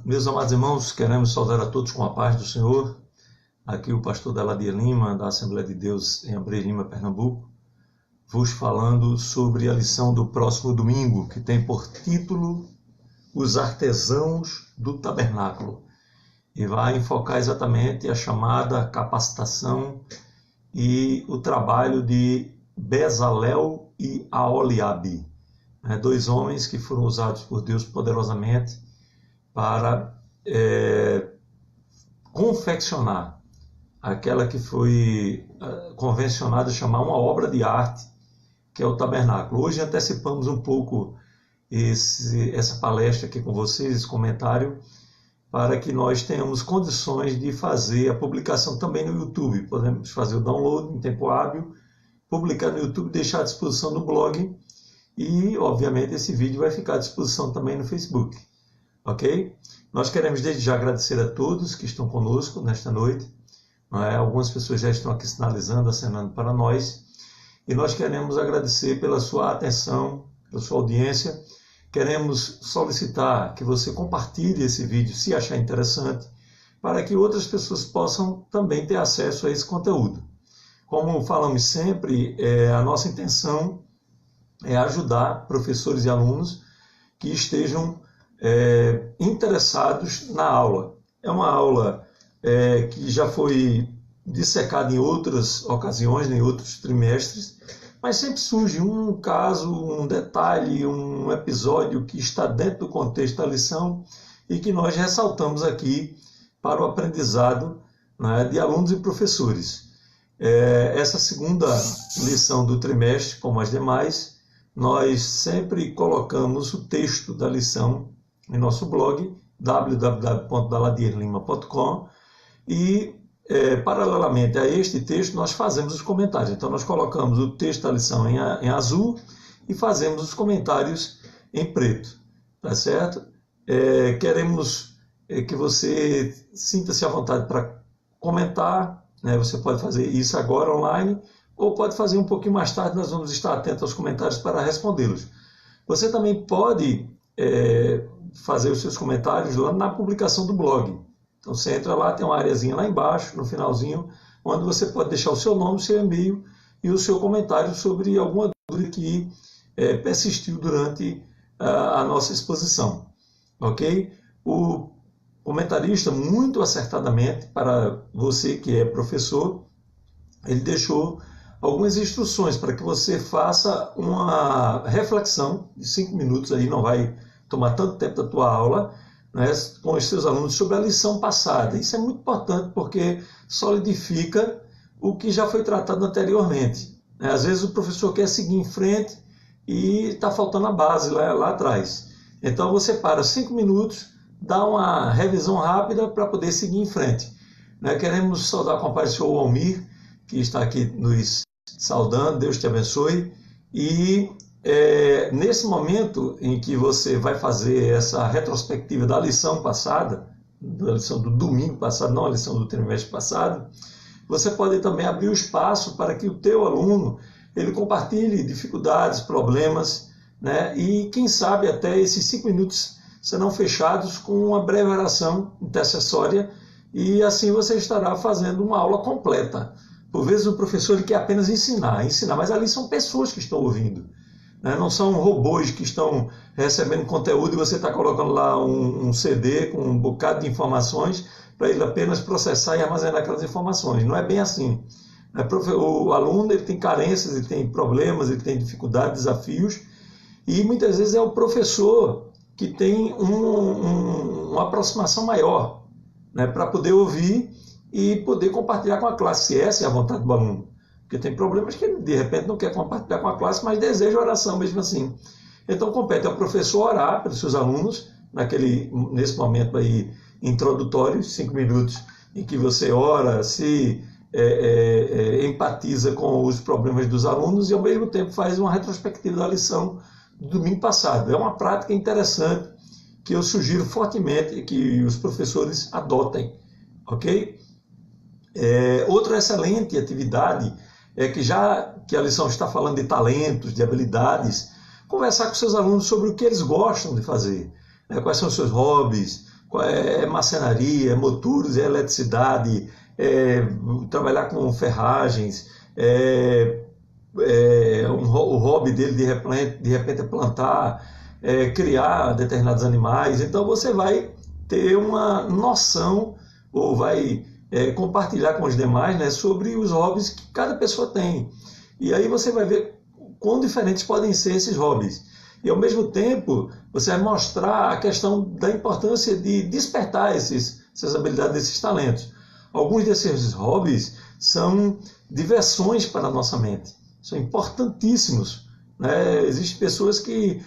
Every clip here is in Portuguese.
Meus amados irmãos, queremos saudar a todos com a paz do Senhor. Aqui o pastor Daladier Lima, da Assembleia de Deus em Abreu Lima, Pernambuco, vos falando sobre a lição do próximo domingo, que tem por título Os Artesãos do Tabernáculo. E vai enfocar exatamente a chamada capacitação e o trabalho de Bezalel e Aholiabe, dois homens que foram usados por Deus poderosamente para confeccionar aquela que foi convencionada chamar uma obra de arte, que é o tabernáculo. Hoje antecipamos um pouco essa palestra aqui com vocês, esse comentário, para que nós tenhamos condições de fazer a publicação também no YouTube. Podemos fazer o download em tempo hábil, publicar no YouTube, deixar à disposição no blog e, obviamente, esse vídeo vai ficar à disposição também no Facebook. Ok? Nós queremos desde já agradecer a todos que estão conosco nesta noite. Algumas pessoas já estão aqui sinalizando, acenando para nós. E nós queremos agradecer pela sua atenção, pela sua audiência. Queremos solicitar que você compartilhe esse vídeo, se achar interessante, para que outras pessoas possam também ter acesso a esse conteúdo. Como falamos sempre, a nossa intenção é ajudar professores e alunos que estejam interessados na aula. É uma aula que já foi dissecada em outras ocasiões, em outros trimestres, mas sempre surge um caso, um detalhe, um episódio que está dentro do contexto da lição e que nós ressaltamos aqui para o aprendizado, de alunos e professores. Essa segunda lição do trimestre, como as demais, nós sempre colocamos o texto da lição em nosso blog, www.daladierlima.com, e, paralelamente a este texto, nós fazemos os comentários. Então, nós colocamos o texto da lição em azul e fazemos os comentários em preto. Tá certo? Queremos que você sinta-se à vontade para comentar. Você pode fazer isso agora online, ou pode fazer um pouquinho mais tarde, nós vamos estar atentos aos comentários para respondê-los. Você também pode fazer os seus comentários lá na publicação do blog. Então você entra lá, tem uma areazinha lá embaixo, no finalzinho, onde você pode deixar o seu nome, o seu e-mail e o seu comentário sobre alguma dúvida que persistiu durante a nossa exposição. Ok? O comentarista, muito acertadamente, para você que é professor, ele deixou algumas instruções para que você faça uma reflexão de 5 minutos, aí não vai tomar tanto tempo da tua aula, com os seus alunos sobre a lição passada. Isso é muito importante porque solidifica o que já foi tratado anteriormente. Às vezes o professor quer seguir em frente e está faltando a base lá atrás. Então você para 5 minutos, dá uma revisão rápida para poder seguir em frente. Queremos saudar com a paz o senhor Almir, que está aqui nos saudando. Deus te abençoe. E nesse momento em que você vai fazer essa retrospectiva da lição passada, da lição do domingo passado, não a lição do trimestre passado, você pode também abrir o espaço para que o teu aluno ele compartilhe dificuldades, problemas, e quem sabe até esses 5 minutos serão fechados com uma breve oração intercessória e assim você estará fazendo uma aula completa. Por vezes o professor ele quer apenas ensinar, mas ali são pessoas que estão ouvindo. Não são robôs que estão recebendo conteúdo e você está colocando lá um CD com um bocado de informações para ele apenas processar e armazenar aquelas informações. Não é bem assim. O aluno ele tem carências, ele tem problemas, ele tem dificuldades, desafios, e muitas vezes é o professor que tem uma aproximação maior, para poder ouvir e poder compartilhar com a classe, se essa é a vontade do aluno. Porque tem problemas que ele, de repente, não quer compartilhar com a classe, mas deseja oração mesmo assim. Então, compete ao professor orar pelos seus alunos, nesse momento aí introdutório, 5 minutos, em que você ora, se empatiza com os problemas dos alunos e, ao mesmo tempo, faz uma retrospectiva da lição do domingo passado. É uma prática interessante que eu sugiro fortemente que os professores adotem. Ok? Outra excelente atividade é que, já que a lição está falando de talentos, de habilidades, conversar com seus alunos sobre o que eles gostam de fazer. né? Quais são os seus hobbies, é marcenaria, é motores, é eletricidade, trabalhar com ferragens, o hobby dele de repente é plantar, criar determinados animais. Então você vai ter uma noção, ou vai compartilhar com os demais, né, sobre os hobbies que cada pessoa tem. E aí você vai ver quão diferentes podem ser esses hobbies. E ao mesmo tempo você vai mostrar a questão da importância de despertar essas habilidades, desses talentos. Alguns desses hobbies são diversões para a nossa mente, são importantíssimos, né? Existem pessoas que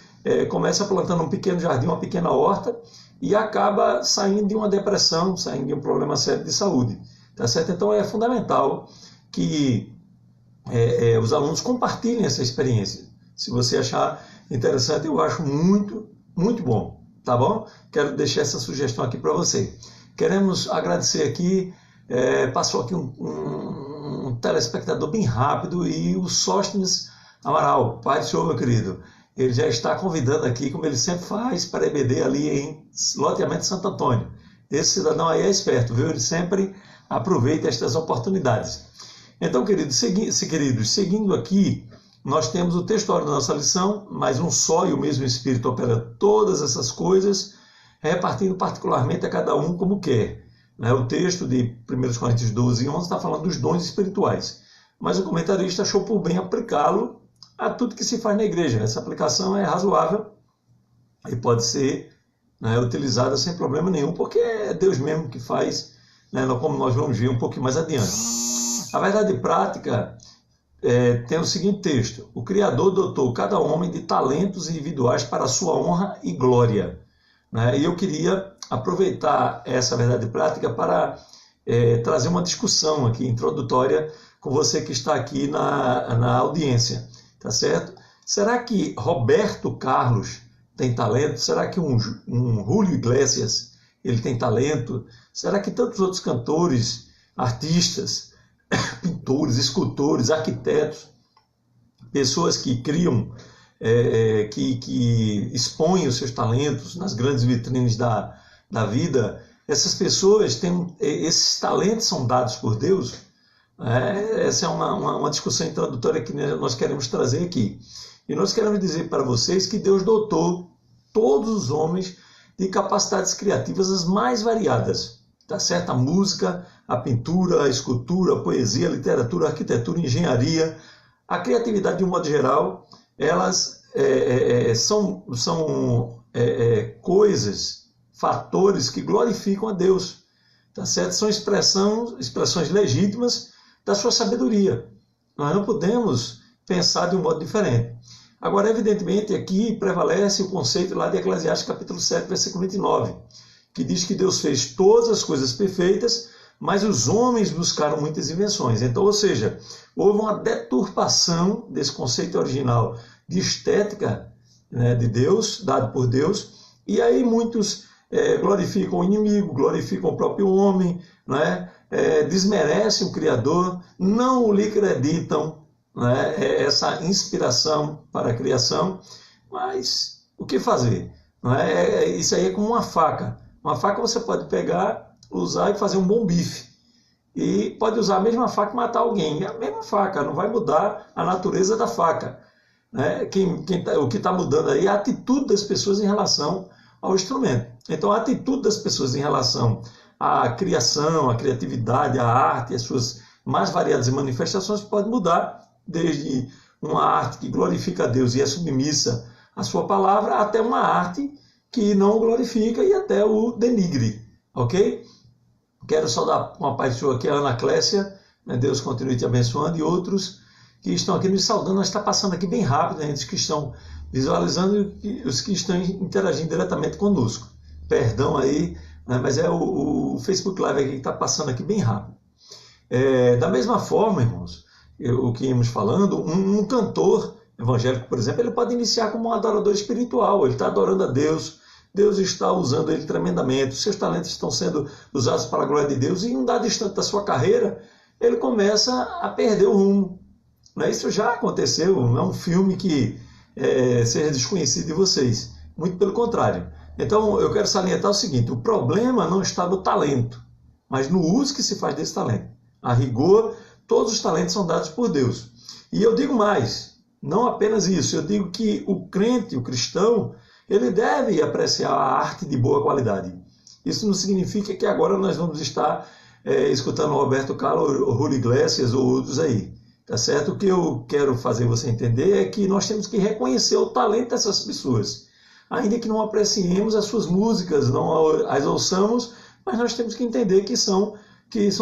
começam plantando um pequeno jardim, uma pequena horta, e acaba saindo de uma depressão, saindo de um problema sério de saúde. Tá certo? Então é fundamental que os alunos compartilhem essa experiência. Se você achar interessante, eu acho muito, muito bom. Tá bom? Quero deixar essa sugestão aqui para você. Queremos agradecer aqui, passou aqui um telespectador bem rápido, e o Sóstenes Amaral, pai do senhor, meu querido, ele já está convidando aqui, como ele sempre faz, para EBD ali em loteamento Santo Antônio. Esse cidadão aí é esperto, viu? Ele sempre aproveita estas oportunidades. Então, queridos, seguindo aqui, nós temos o textuário da nossa lição, mas um só e o mesmo Espírito opera todas essas coisas, repartindo particularmente a cada um como quer. O texto de 1 Coríntios 12 e 11 está falando dos dons espirituais, mas o comentarista achou por bem aplicá-lo a tudo que se faz na igreja. Essa aplicação é razoável e pode ser utilizada sem problema nenhum, porque é Deus mesmo que faz, como nós vamos ver um pouquinho mais adiante. A verdade prática tem o seguinte texto: o Criador dotou cada homem de talentos individuais para a sua honra e glória. E eu queria aproveitar essa verdade prática para trazer uma discussão aqui introdutória com você que está aqui na audiência. Tá certo? Será que Roberto Carlos tem talento? Será que um Julio Iglesias ele tem talento? Será que tantos outros cantores, artistas, pintores, escultores, arquitetos, pessoas que criam, que expõem os seus talentos nas grandes vitrines da vida, essas pessoas têm, esses talentos são dados por Deus? Essa é uma discussão introdutória que nós queremos trazer aqui. E nós queremos dizer para vocês que Deus dotou todos os homens de capacidades criativas as mais variadas. Tá certo? A música, a pintura, a escultura, a poesia, a literatura, a arquitetura, a engenharia, a criatividade de um modo geral, elas são coisas, fatores que glorificam a Deus. Tá certo? São expressões legítimas da sua sabedoria. Nós não podemos pensar de um modo diferente. Agora, evidentemente, aqui prevalece o conceito lá de Eclesiastes capítulo 7, versículo 29, que diz que Deus fez todas as coisas perfeitas, mas os homens buscaram muitas invenções. Então, ou seja, houve uma deturpação desse conceito original de estética, de Deus, dado por Deus, e aí muitos glorificam o inimigo, glorificam o próprio homem, desmerecem o Criador, não lhe acreditam essa inspiração para a criação. Mas o que fazer? Isso aí é como uma faca. Uma faca você pode pegar, usar e fazer um bom bife. E pode usar a mesma faca e matar alguém. É a mesma faca, não vai mudar a natureza da faca. O que está mudando aí é a atitude das pessoas em relação ao instrumento. Então, a atitude das pessoas em relação à criação, à criatividade, à arte, as suas mais variadas manifestações pode mudar, desde uma arte que glorifica a Deus e é submissa à sua palavra, até uma arte que não o glorifica e até o denigre. Ok? Quero saudar uma paz sua aqui, a Ana Clécia, Deus continue te abençoando, e outros que estão aqui nos saudando. Nós está passando aqui bem rápido, entre os que estão visualizando e os que estão interagindo diretamente conosco. Perdão aí, mas é o Facebook Live aqui que está passando aqui bem rápido. Da mesma forma, irmãos, o que íamos falando, um cantor evangélico, por exemplo, ele pode iniciar como um adorador espiritual, ele está adorando a Deus, Deus está usando ele tremendamente, os seus talentos estão sendo usados para a glória de Deus, e em um dado instante da sua carreira, ele começa a perder o rumo. Isso já aconteceu, não é um filme que seja desconhecido de vocês, muito pelo contrário. Então, eu quero salientar o seguinte: o problema não está no talento, mas no uso que se faz desse talento. A rigor, todos os talentos são dados por Deus. E eu digo mais, não apenas isso, eu digo que o crente, o cristão, ele deve apreciar a arte de boa qualidade. Isso não significa que agora nós vamos estar escutando Roberto Carlos, ou Julio Iglesias ou outros aí. Tá certo? O que eu quero fazer você entender é que nós temos que reconhecer o talento dessas pessoas. Ainda que não apreciemos as suas músicas, não as ouçamos, mas nós temos que entender que são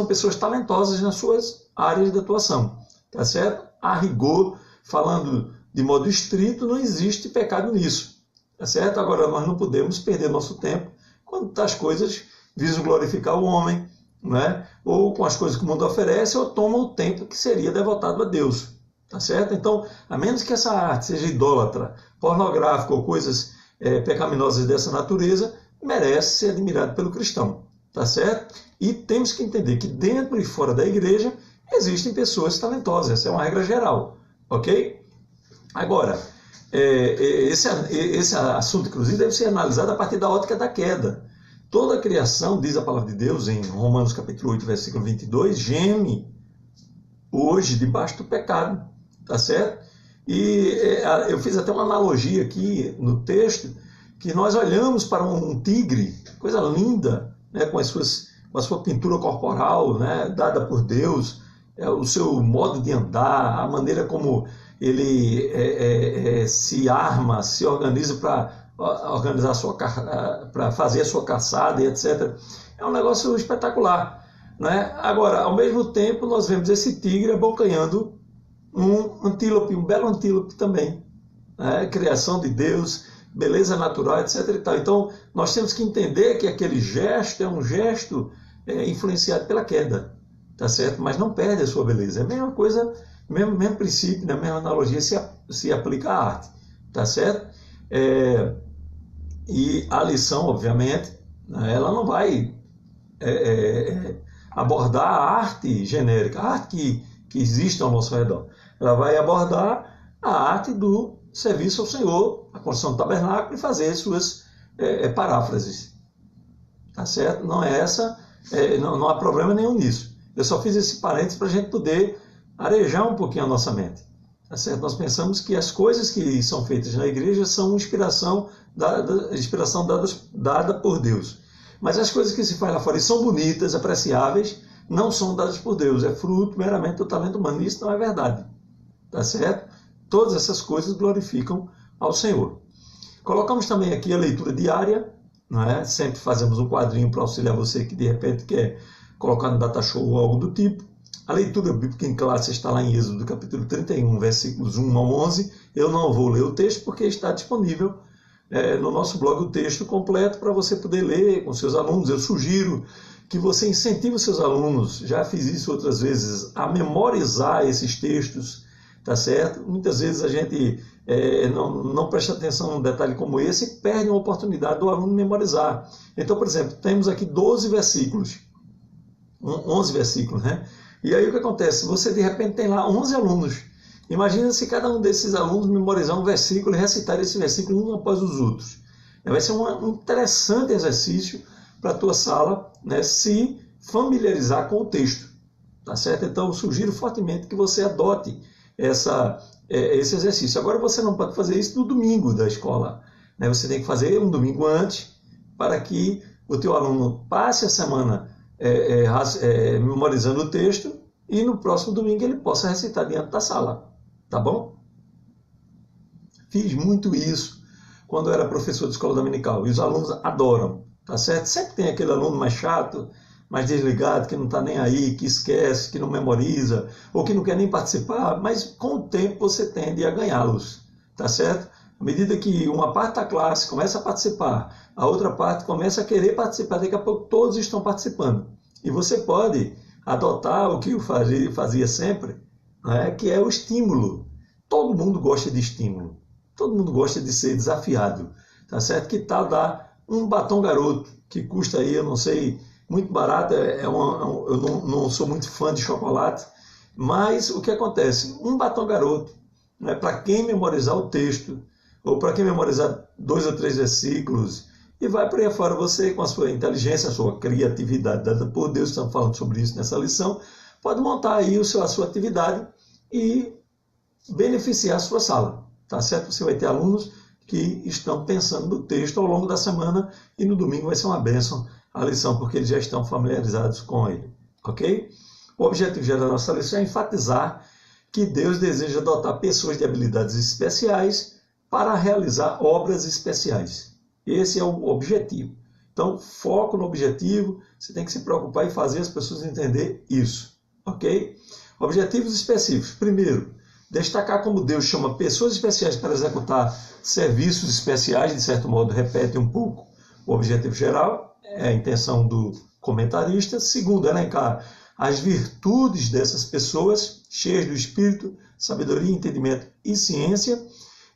pessoas talentosas nas suas áreas de atuação. Tá certo? A rigor, falando de modo estrito, não existe pecado nisso. Tá certo? Agora, nós não podemos perder nosso tempo quando as coisas visam glorificar o homem, né? Ou com as coisas que o mundo oferece, ou toma o tempo que seria devotado a Deus. Tá certo? Então, a menos que essa arte seja idólatra, pornográfica ou coisas pecaminosas dessa natureza, merece ser admirado pelo cristão. Tá certo? E temos que entender que dentro e fora da igreja existem pessoas talentosas. Essa é uma regra geral. Ok? Agora, esse assunto, inclusive, deve ser analisado a partir da ótica da queda. Toda a criação, diz a palavra de Deus em Romanos capítulo 8, versículo 22, geme hoje debaixo do pecado. Tá certo? E eu fiz até uma analogia aqui no texto, que nós olhamos para um tigre, coisa linda, né, com a sua pintura corporal, né, dada por Deus, o seu modo de andar, a maneira como ele se arma, se organiza para para fazer a sua caçada e etc. É um negócio espetacular, né? Agora, ao mesmo tempo, nós vemos esse tigre abocanhando um antílope, um belo antílope também, né? Criação de Deus, beleza natural, etc. E tal. Então, nós temos que entender que aquele gesto é um gesto influenciado pela queda, tá certo? Mas não perde a sua beleza. É a mesma coisa, mesmo princípio, na mesma analogia se aplica à arte, tá certo? E a lição, obviamente, ela não vai abordar a arte genérica, a arte que existe ao nosso redor. Ela vai abordar a arte do serviço ao Senhor, a construção do tabernáculo e fazer suas paráfrases. Tá certo? Não é não há problema nenhum nisso. Eu só fiz esse parênteses para a gente poder arejar um pouquinho a nossa mente. Tá certo? Nós pensamos que as coisas que são feitas na igreja são inspiração dada por Deus. Mas as coisas que se faz lá fora e são bonitas, apreciáveis, não são dadas por Deus. É fruto meramente do talento humano. Isso não é verdade. Tá certo? Todas essas coisas glorificam ao Senhor. Colocamos também aqui a leitura diária. Não é? Sempre fazemos um quadrinho para auxiliar você que de repente quer colocar no data show ou algo do tipo. A leitura bíblica em classe está lá em Êxodo, capítulo 31, versículos 1 ao 11. Eu não vou ler o texto porque está disponível no nosso blog o texto completo para você poder ler com seus alunos. Eu sugiro que você incentive os seus alunos, já fiz isso outras vezes, a memorizar esses textos, tá certo? Muitas vezes a gente não presta atenção num detalhe como esse e perde uma oportunidade do aluno memorizar. Então, por exemplo, temos aqui 12 versículos, 11 versículos, né? E aí o que acontece? Você de repente tem lá 11 alunos. Imagina se cada um desses alunos memorizar um versículo e recitar esse versículo um após os outros. Vai ser um interessante exercício para a tua sala, né, se familiarizar com o texto. Tá certo? Então eu sugiro fortemente que você adote esse exercício. Agora você não pode fazer isso no domingo da escola, né? Você tem que fazer um domingo antes para que o teu aluno passe a semana memorizando o texto e no próximo domingo ele possa recitar diante da sala, tá bom? Fiz muito isso quando eu era professor de escola dominical e os alunos adoram, tá certo? Sempre tem aquele aluno mais chato, mais desligado, que não está nem aí, que esquece, que não memoriza ou que não quer nem participar, mas com o tempo você tende a ganhá-los, tá certo? À medida que uma parte da classe começa a participar, a outra parte começa a querer participar, daqui a pouco todos estão participando. E você pode adotar o que eu fazia sempre, né, que é o estímulo. Todo mundo gosta de estímulo. Todo mundo gosta de ser desafiado. Tá certo? Que tal dar um batom garoto, que custa aí, eu não sei, muito barato. Eu não sou muito fã de chocolate. Mas o que acontece? Um batom garoto, né, para quem memorizar o texto, ou para quem memorizar 2 ou 3 versículos e vai por aí fora. Você, com a sua inteligência, a sua criatividade dada por Deus, estamos falando sobre isso nessa lição, pode montar aí a sua atividade e beneficiar a sua sala, tá certo? Você vai ter alunos que estão pensando no texto ao longo da semana e no domingo vai ser uma bênção a lição, porque eles já estão familiarizados com ele, ok? O objetivo geral da nossa lição é enfatizar que Deus deseja dotar pessoas de habilidades especiais para realizar obras especiais. Esse é o objetivo. Então, foco no objetivo, você tem que se preocupar em fazer as pessoas entender isso, ok? Objetivos específicos. Primeiro, destacar como Deus chama pessoas especiais para executar serviços especiais, de certo modo, repete um pouco o objetivo geral, é a intenção do comentarista. Segundo, elencar as virtudes dessas pessoas, cheias do Espírito, sabedoria, entendimento e ciência,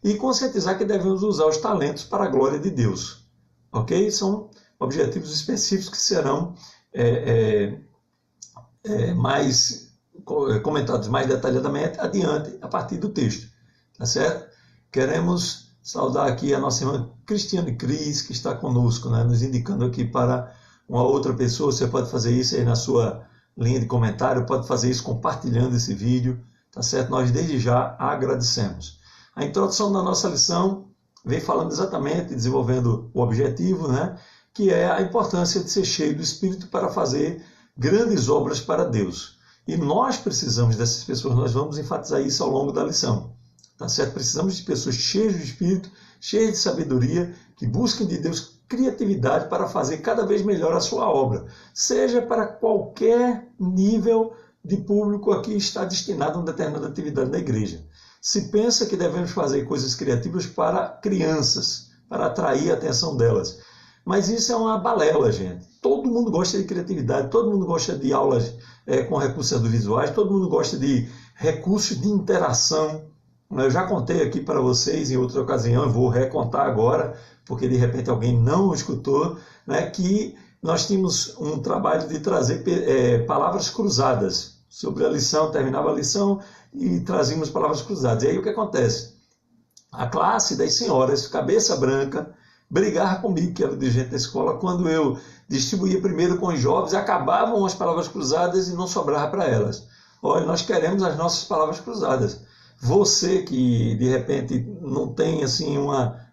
e conscientizar que devemos usar os talentos para a glória de Deus. Ok? São objetivos específicos que serão mais comentados mais detalhadamente adiante, a partir do texto. Tá certo? Queremos saudar aqui a nossa irmã Cristiane Cris, que está conosco, né, nos indicando aqui para uma outra pessoa. Você pode fazer isso aí na sua linha de comentário, pode fazer isso compartilhando esse vídeo, tá certo? Nós desde já agradecemos. A introdução da nossa lição vem falando exatamente, desenvolvendo o objetivo, né? Que é a importância de ser cheio do Espírito para fazer grandes obras para Deus. E nós precisamos dessas pessoas, nós vamos enfatizar isso ao longo da lição, tá certo? Precisamos de pessoas cheias do Espírito, cheias de sabedoria, que busquem de Deus criatividade para fazer cada vez melhor a sua obra, seja para qualquer nível de público a que está destinado a uma determinada atividade na igreja. Se pensa que devemos fazer coisas criativas para crianças, para atrair a atenção delas, mas isso é uma balela, gente. Todo mundo gosta de criatividade, todo mundo gosta de aulas com recursos audiovisuais, todo mundo gosta de recursos de interação. Eu já contei aqui para vocês em outra ocasião, eu vou recontar agora, porque de repente alguém não escutou, né, que nós tínhamos um trabalho de trazer palavras cruzadas sobre a lição, terminava a lição e trazíamos palavras cruzadas. E aí o que acontece? A classe das senhoras, cabeça branca, brigava comigo, que era dirigente da escola, quando eu distribuía primeiro com os jovens, acabavam as palavras cruzadas e não sobrava para elas. Olha, nós queremos as nossas palavras cruzadas. Você que de repente não tem assim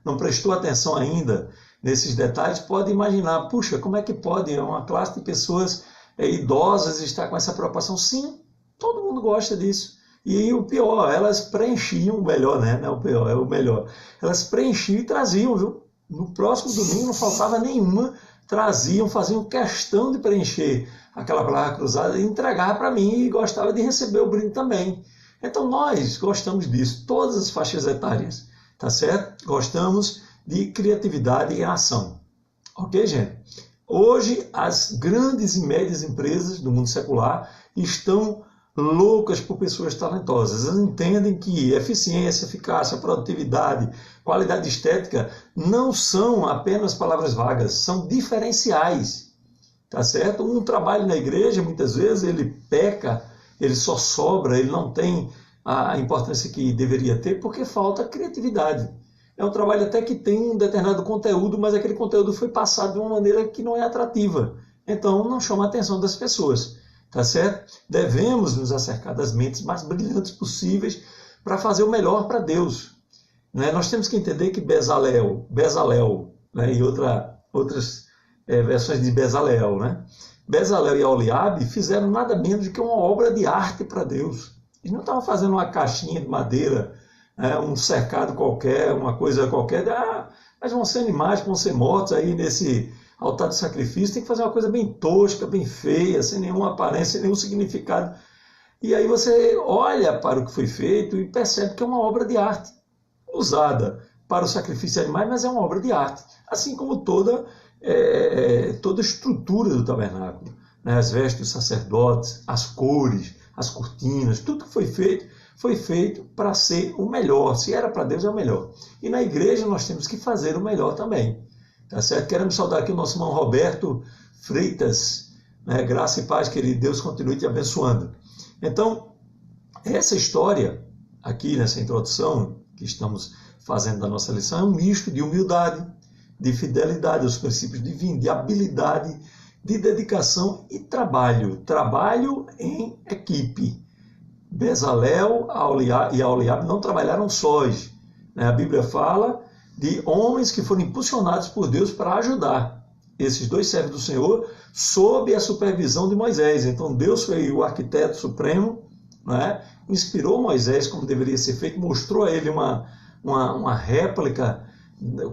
não prestou atenção ainda nesses detalhes, pode imaginar, puxa, como é que pode uma classe de pessoas idosas estar com essa preocupação? Sim, todo mundo gosta disso. E o pior, elas preenchiam o melhor, né? Não é o pior, é o melhor. Elas preenchiam e traziam, viu? No próximo domingo não faltava nenhuma, traziam, faziam questão de preencher aquela palavra cruzada e entregar para mim, e gostava de receber o brinde também. Então nós gostamos disso, todas as faixas etárias, tá certo? Gostamos de criatividade e ação. Ok, gente? Hoje as grandes e médias empresas do mundo secular estão loucas por pessoas talentosas. Elas entendem que eficiência, eficácia, produtividade, qualidade estética não são apenas palavras vagas, são diferenciais, tá certo? Um trabalho na igreja, muitas vezes, ele peca, ele só sobra, ele não tem a importância que deveria ter, porque falta criatividade. É um trabalho até que tem um determinado conteúdo, mas aquele conteúdo foi passado de uma maneira que não é atrativa. Então, não chama a atenção das pessoas, tá certo? Devemos nos acercar das mentes mais brilhantes possíveis para fazer o melhor para Deus. Né? Nós temos que entender que Bezalel, né? E outras versões de Bezalel, né? Bezalel e Aholiabe fizeram nada menos do que uma obra de arte para Deus. Eles não estavam fazendo uma caixinha de madeira, um cercado qualquer, uma coisa qualquer. Mas vão ser animais, vão ser mortos aí nesse altar de sacrifício. Tem que fazer uma coisa bem tosca, bem feia, sem nenhuma aparência, sem nenhum significado. E aí você olha para o que foi feito e percebe que é uma obra de arte, usada para o sacrifício de animais, mas é uma obra de arte. Assim como toda a estrutura do tabernáculo, né? As vestes dos sacerdotes, as cores, as cortinas, tudo que foi feito para ser o melhor. Se era para Deus, é o melhor. E na igreja nós temos que fazer o melhor também. Tá certo? Queremos saudar aqui o nosso irmão Roberto Freitas, né? Graça e paz, querido. Deus continue te abençoando. Então, essa história aqui nessa introdução que estamos fazendo da nossa lição é um misto de humildade, de fidelidade aos princípios divinos, de habilidade, de dedicação e trabalho. Trabalho em equipe. Bezalel e Aholiabe não trabalharam sós. A Bíblia fala de homens que foram impulsionados por Deus para ajudar esses dois servos do Senhor sob a supervisão de Moisés. Então Deus foi o arquiteto supremo, né? Inspirou Moisés como deveria ser feito, mostrou a ele uma réplica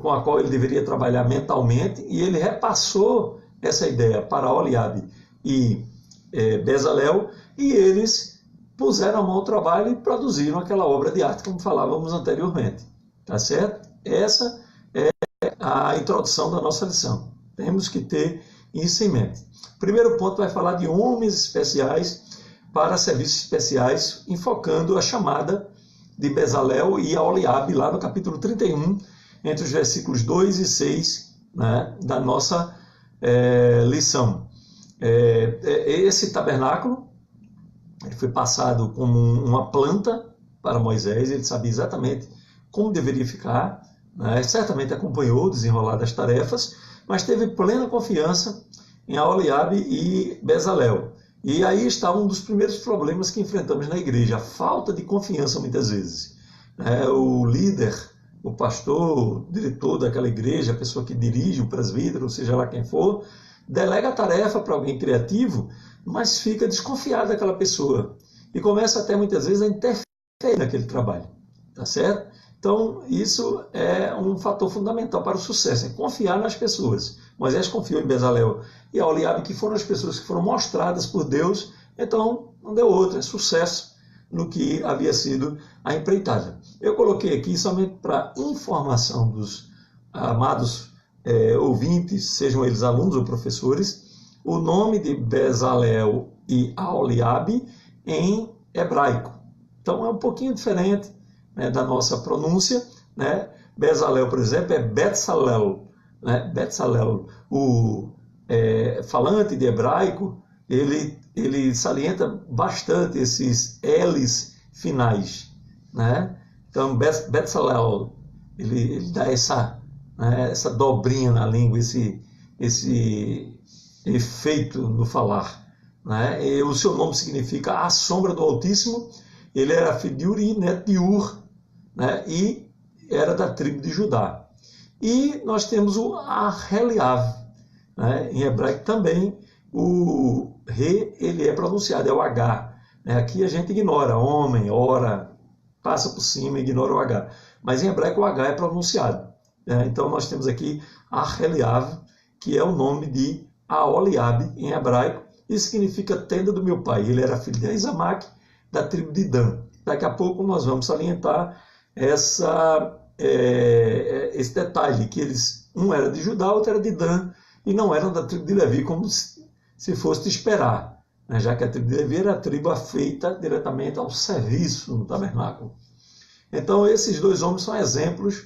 com a qual ele deveria trabalhar mentalmente, e ele repassou essa ideia para Aholiabe e Bezalel, e eles puseram a mão ao trabalho e produziram aquela obra de arte, como falávamos anteriormente. Tá certo? Essa é a introdução da nossa lição. Temos que ter isso em mente. O primeiro ponto vai falar de homens especiais para serviços especiais, enfocando a chamada de Bezalel e Aholiabe, lá no capítulo 31, entre os versículos 2 e 6, né, da nossa lição. Esse tabernáculo ele foi passado como uma planta para Moisés, ele sabia exatamente como deveria ficar, né? Certamente acompanhou o desenrolar das tarefas, mas teve plena confiança em Aholiabe e Bezalel. E aí está um dos primeiros problemas que enfrentamos na igreja, a falta de confiança muitas vezes. O líder, o pastor, o diretor daquela igreja, a pessoa que dirige, o presbítero, seja lá quem for, delega a tarefa para alguém criativo, mas fica desconfiado daquela pessoa e começa até muitas vezes a interferir naquele trabalho. Tá certo? Então, isso é um fator fundamental para o sucesso, é confiar nas pessoas. Moisés confiou em Bezalel e Aholiabe, que foram as pessoas que foram mostradas por Deus, então não deu outra, é sucesso no que havia sido a empreitada. Eu coloquei aqui somente para informação dos amados ouvintes, sejam eles alunos ou professores, o nome de Bezalel e Aholiabe em hebraico. Então é um pouquinho diferente, né, da nossa pronúncia, né? Bezalel, por exemplo, é Betzalel, né? Betzalel, o falante de hebraico, ele salienta bastante esses L's finais, né? Então, Betzalel, ele dá essa dobrinha na língua, esse efeito no falar, né? E o seu nome significa a sombra do Altíssimo. Ele era filho de Uri, neto de Ur, né? E era da tribo de Judá. E nós temos o Aholiabe, né? Em hebraico também o re ele é pronunciado, é o H, né? Aqui a gente ignora homem, ora, passa por cima, ignora o H, mas em hebraico o H é pronunciado, né? Então nós temos aqui Aholiabe, que é o nome de Aholiabe em hebraico, e significa tenda do meu pai. Ele era filho de Aizamaque, da tribo de Dan. Daqui a pouco nós vamos salientar esse detalhe, que um era de Judá, outro era de Dan, e não eram da tribo de Levi, como se fosse de esperar, né? Já que a tribo de Levi era a tribo afeita diretamente ao serviço no tabernáculo. Então esses dois homens são exemplos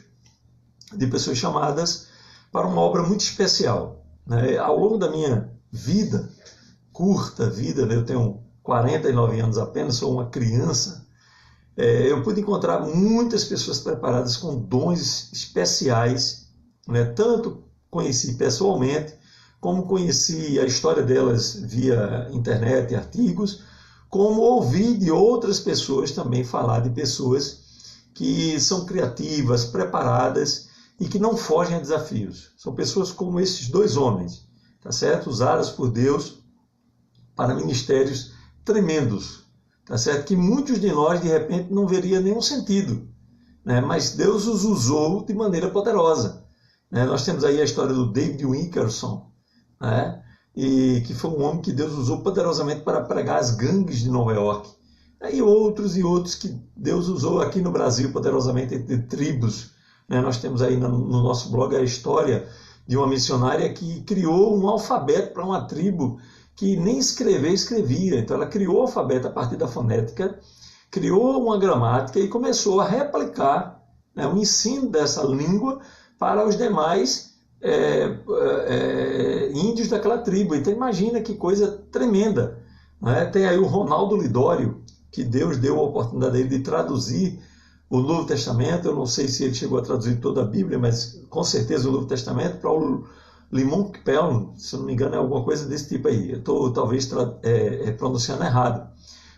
de pessoas chamadas para uma obra muito especial, né? Ao longo da minha vida, curta vida, né? Eu tenho 49 anos apenas, sou uma criança, eu pude encontrar muitas pessoas preparadas com dons especiais, né? Tanto conheci pessoalmente, como conheci a história delas via internet e artigos, como ouvi de outras pessoas também falar de pessoas que são criativas, preparadas e que não fogem a desafios. São pessoas como esses dois homens, tá certo? Usadas por Deus para ministérios tremendos, tá certo? Que muitos de nós, de repente, não veria nenhum sentido, né? Mas Deus os usou de maneira poderosa, né? Nós temos aí a história do David Wilkerson, né? E que foi um homem que Deus usou poderosamente para pregar as gangues de Nova York. E outros que Deus usou aqui no Brasil poderosamente entre tribos, né? Nós temos aí no nosso blog a história de uma missionária que criou um alfabeto para uma tribo que nem escrever escrevia. Então ela criou o alfabeto a partir da fonética, criou uma gramática e começou a replicar, né, o ensino dessa língua para os demais índios daquela tribo. Então imagina que coisa tremenda, né? Tem aí o Ronaldo Lidório, que Deus deu a oportunidade dele de traduzir o Novo Testamento. Eu não sei se ele chegou a traduzir toda a Bíblia, mas com certeza o Novo Testamento para o Limon Pel, se não me engano, é alguma coisa desse tipo aí. Eu estou talvez pronunciando errado.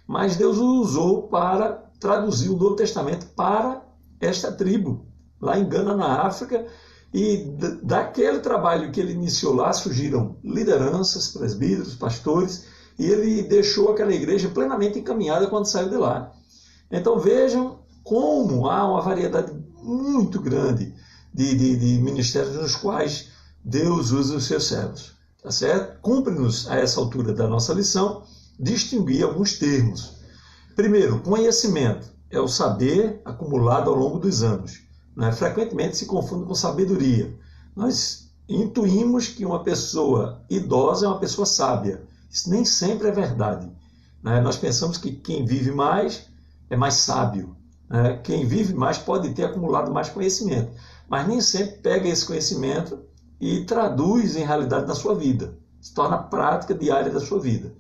Mas Deus o usou para traduzir o Novo Testamento para esta tribo, lá em Gana, na África, e daquele trabalho que ele iniciou lá surgiram lideranças, presbíteros, pastores, e ele deixou aquela igreja plenamente encaminhada quando saiu de lá. Então vejam como há uma variedade muito grande de ministérios nos quais Deus usa os seus servos. Tá certo? Cumpre-nos, a essa altura da nossa lição, distinguir alguns termos. Primeiro, conhecimento é o saber acumulado ao longo dos anos. Frequentemente se confunde com sabedoria. Nós intuímos que uma pessoa idosa é uma pessoa sábia. Isso nem sempre é verdade. Nós pensamos que quem vive mais é mais sábio. Quem vive mais pode ter acumulado mais conhecimento, mas nem sempre pega esse conhecimento e traduz em realidade na sua vida. Se torna prática diária da sua vida.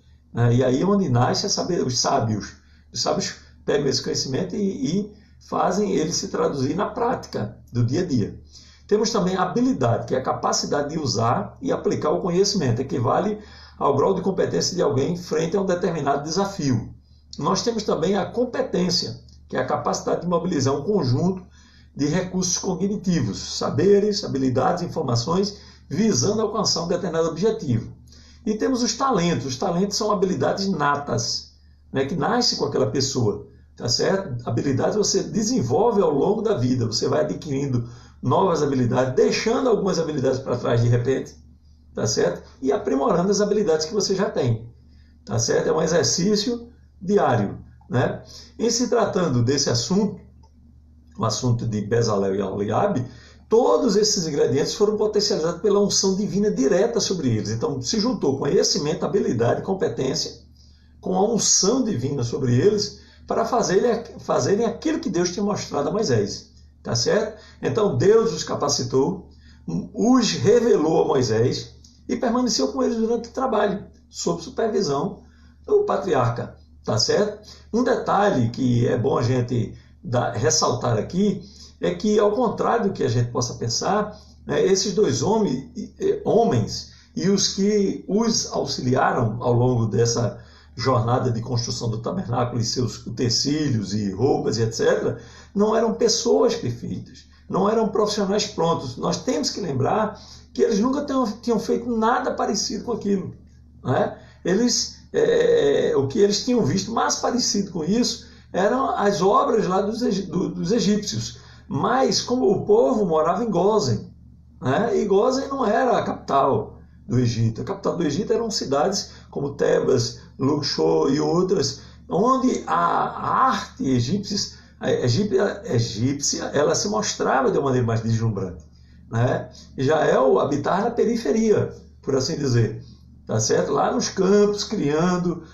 E aí é onde nasce os sábios. Os sábios pegam esse conhecimento e fazem ele se traduzir na prática do dia a dia. Temos também a habilidade, que é a capacidade de usar e aplicar o conhecimento, equivale ao grau de competência de alguém frente a um determinado desafio. Nós temos também a competência, que é a capacidade de mobilizar um conjunto de recursos cognitivos, saberes, habilidades, informações, visando alcançar um determinado objetivo. E temos os talentos. Os talentos são habilidades natas, que nascem com aquela pessoa. Tá certo? Habilidades você desenvolve ao longo da vida, você vai adquirindo novas habilidades, deixando algumas habilidades para trás de repente, tá certo? E aprimorando as habilidades que você já tem, tá certo? É um exercício diário, né? Em se tratando desse assunto, o assunto de Bezalel e Aholiabe, todos esses ingredientes foram potencializados pela unção divina direta sobre eles. Então se juntou conhecimento, habilidade, competência, com a unção divina sobre eles, para fazerem aquilo que Deus tinha mostrado a Moisés. Tá certo? Então Deus os capacitou, os revelou a Moisés e permaneceu com eles durante o trabalho, sob supervisão do patriarca. Tá certo? Um detalhe que é bom a gente ressaltar aqui é que, ao contrário do que a gente possa pensar, esses dois homens e os que os auxiliaram ao longo dessa jornada de construção do tabernáculo e seus utensílios e roupas e etc., não eram pessoas perfeitas, não eram profissionais prontos. Nós temos que lembrar que eles nunca tinham feito nada parecido com aquilo. O que eles tinham visto mais parecido com isso eram as obras lá dos egípcios. Mas como o povo morava em Gósen, e Gósen não era a capital do Egito. A capital do Egito eram cidades como Tebas, Luxor e outras, onde a arte egípcia ela se mostrava de uma maneira mais deslumbrante. Israel habitava na periferia, por assim dizer, tá certo? Lá nos campos, criando,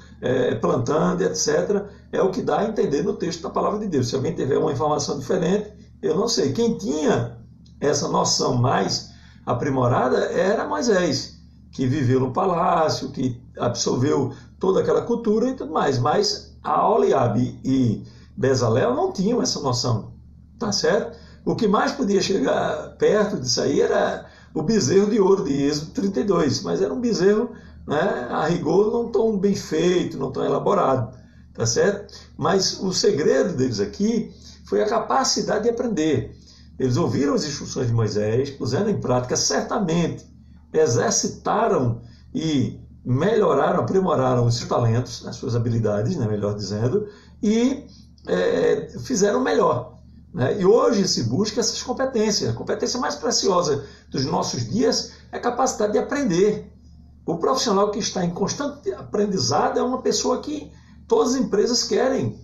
plantando, etc. É o que dá a entender no texto da palavra de Deus. Se alguém tiver uma informação diferente, eu não sei. Quem tinha essa noção mais aprimorada era Moisés, que viveu no palácio, que absorveu toda aquela cultura e tudo mais. Mas Aholiabe e Bezalel não tinham essa noção, tá certo? O que mais podia chegar perto disso aí era o bezerro de ouro de Êxodo 32, mas era um bezerro, a rigor, não tão bem feito, não tão elaborado, tá certo? Mas o segredo deles aqui foi a capacidade de aprender. Eles ouviram as instruções de Moisés, puseram em prática, certamente exercitaram e melhoraram, aprimoraram os seus talentos, as suas habilidades, melhor dizendo, e fizeram melhor. E hoje se busca essas competências. A competência mais preciosa dos nossos dias é a capacidade de aprender. O profissional que está em constante aprendizado é uma pessoa que todas as empresas querem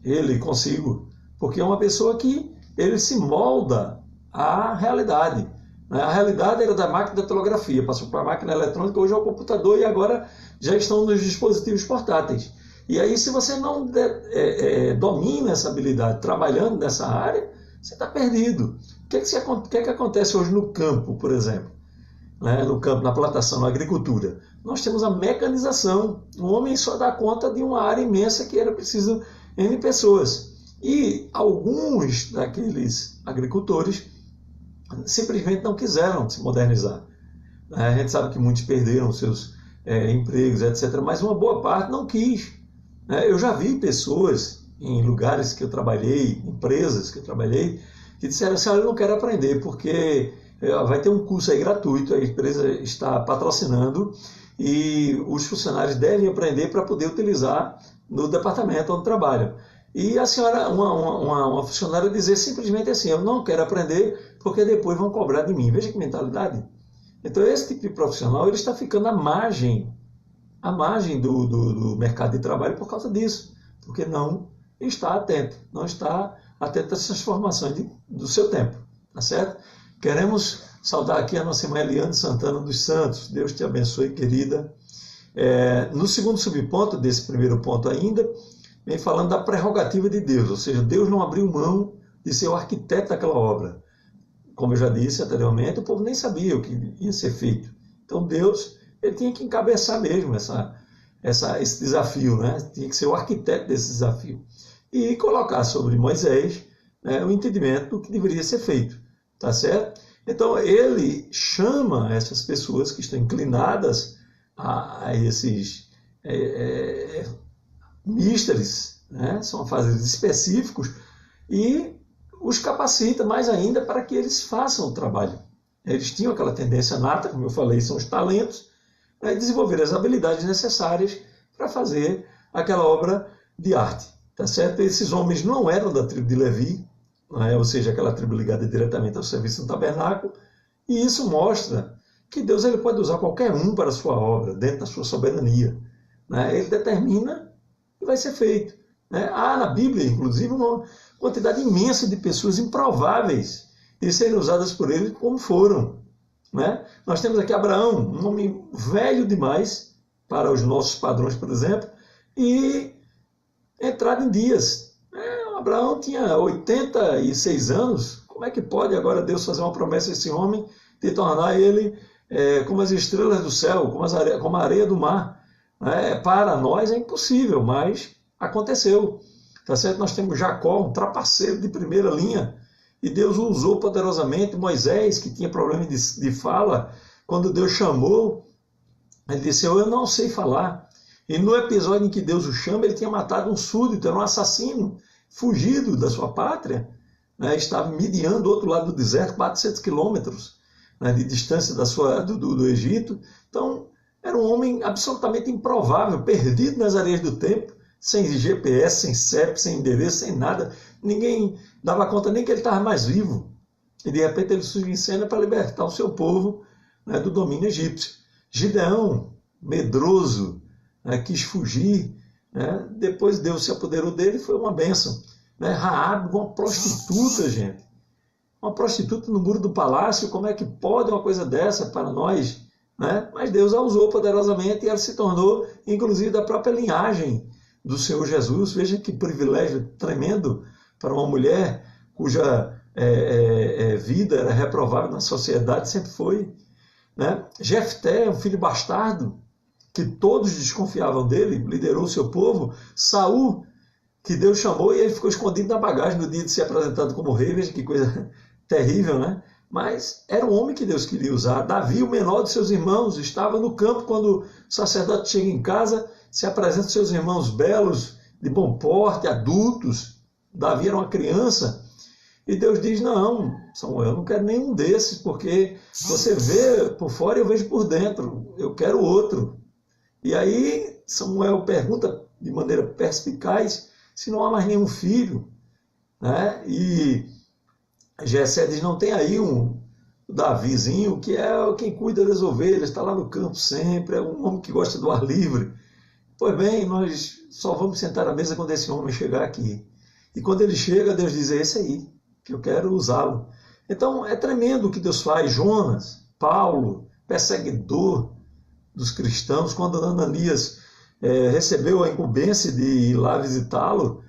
ele consigo, porque é uma pessoa que ele se molda à realidade. A realidade era da máquina da telegrafia, passou para a máquina eletrônica, hoje é o computador e agora já estão nos dispositivos portáteis. E aí, se você não domina essa habilidade trabalhando nessa área, você está perdido. O que é que acontece hoje no campo, por exemplo? No campo, na plantação, na agricultura. Nós temos a mecanização. O homem só dá conta de uma área imensa que era preciso N pessoas. E alguns daqueles agricultores simplesmente não quiseram se modernizar. A gente sabe que muitos perderam seus empregos, etc., mas uma boa parte não quis. Eu já vi pessoas em lugares que eu trabalhei, empresas que eu trabalhei, que disseram assim: olha, eu não quero aprender porque vai ter um curso aí gratuito, a empresa está patrocinando e os funcionários devem aprender para poder utilizar no departamento onde trabalham. E a senhora, uma funcionária, dizer simplesmente assim: eu não quero aprender porque depois vão cobrar de mim. Veja que mentalidade. Então esse tipo de profissional ele está ficando à margem do mercado de trabalho por causa disso, porque não está atento às transformações do seu tempo, tá certo? Queremos saudar aqui a nossa irmã Eliane Santana dos Santos. Deus te abençoe, querida. No segundo subponto desse primeiro ponto ainda, vem falando da prerrogativa de Deus, ou seja, Deus não abriu mão de ser o arquiteto daquela obra. Como eu já disse anteriormente, o povo nem sabia o que ia ser feito. Então Deus ele tinha que encabeçar mesmo esse desafio, né? Tinha que ser o arquiteto desse desafio. E colocar sobre Moisés, né, o entendimento do que deveria ser feito. Tá certo? Então ele chama essas pessoas que estão inclinadas a esses místeres, né? São fazeres específicos, e os capacita mais ainda para que eles façam o trabalho. Eles tinham aquela tendência nata, como eu falei, são os talentos, né? Desenvolver as habilidades necessárias para fazer aquela obra de arte. Tá certo? Esses homens não eram da tribo de Levi, ou seja, aquela tribo ligada diretamente ao serviço do tabernáculo, e isso mostra que Deus ele pode usar qualquer um para a sua obra, dentro da sua soberania. Ele determina e vai ser feito. Há na Bíblia, inclusive, uma quantidade imensa de pessoas improváveis de serem usadas por ele como foram. Nós temos aqui Abraão, um homem velho demais para os nossos padrões, por exemplo, e entrado em dias. Abraão tinha 86 anos. Como é que pode agora Deus fazer uma promessa a esse homem de tornar ele como as estrelas do céu, como a areia do mar? Para nós é impossível, mas aconteceu. Tá certo? Nós temos Jacó, um trapaceiro de primeira linha, e Deus o usou poderosamente. Moisés, que tinha problema de fala, quando Deus chamou, ele disse: eu não sei falar. E no episódio em que Deus o chama, ele tinha matado um súdito, era um assassino, fugido da sua pátria, estava em Midian, do outro lado do deserto, 400 quilômetros de distância do Egito. Então, era um homem absolutamente improvável, perdido nas areias do tempo, sem GPS, sem CEP, sem endereço, sem nada. Ninguém dava conta nem que ele estava mais vivo. E de repente ele surge em cena para libertar o seu povo do domínio egípcio. Gideão, medroso, quis fugir. Depois Deus se apoderou dele e foi uma bênção. Raabe, uma prostituta, gente. Uma prostituta no muro do palácio, como é que pode uma coisa dessa para nós? Mas Deus a usou poderosamente e ela se tornou, inclusive, da própria linhagem do Senhor Jesus. Veja que privilégio tremendo para uma mulher cuja vida era reprovável na sociedade, sempre foi. Jefté, um filho bastardo, que todos desconfiavam dele, liderou o seu povo. Saul, que Deus chamou e ele ficou escondido na bagagem no dia de ser apresentado como rei. Veja que coisa terrível, Mas era um homem que Deus queria usar. Davi, o menor de seus irmãos, estava no campo quando o sacerdote chega em casa, se apresenta seus irmãos belos, de bom porte, adultos. Davi era uma criança. E Deus diz: não, Samuel, eu não quero nenhum desses, porque você vê por fora e eu vejo por dentro. Eu quero outro. E aí Samuel pergunta de maneira perspicaz se não há mais nenhum filho. E Jessé diz: não tem aí um Davizinho, que é quem cuida das ovelhas, está lá no campo sempre, é um homem que gosta do ar livre. Pois bem, nós só vamos sentar à mesa quando esse homem chegar aqui. E quando ele chega, Deus diz: é esse aí, que eu quero usá-lo. Então é tremendo o que Deus faz. Jonas, Paulo, perseguidor dos cristãos, quando Ananias recebeu a incumbência de ir lá visitá-lo,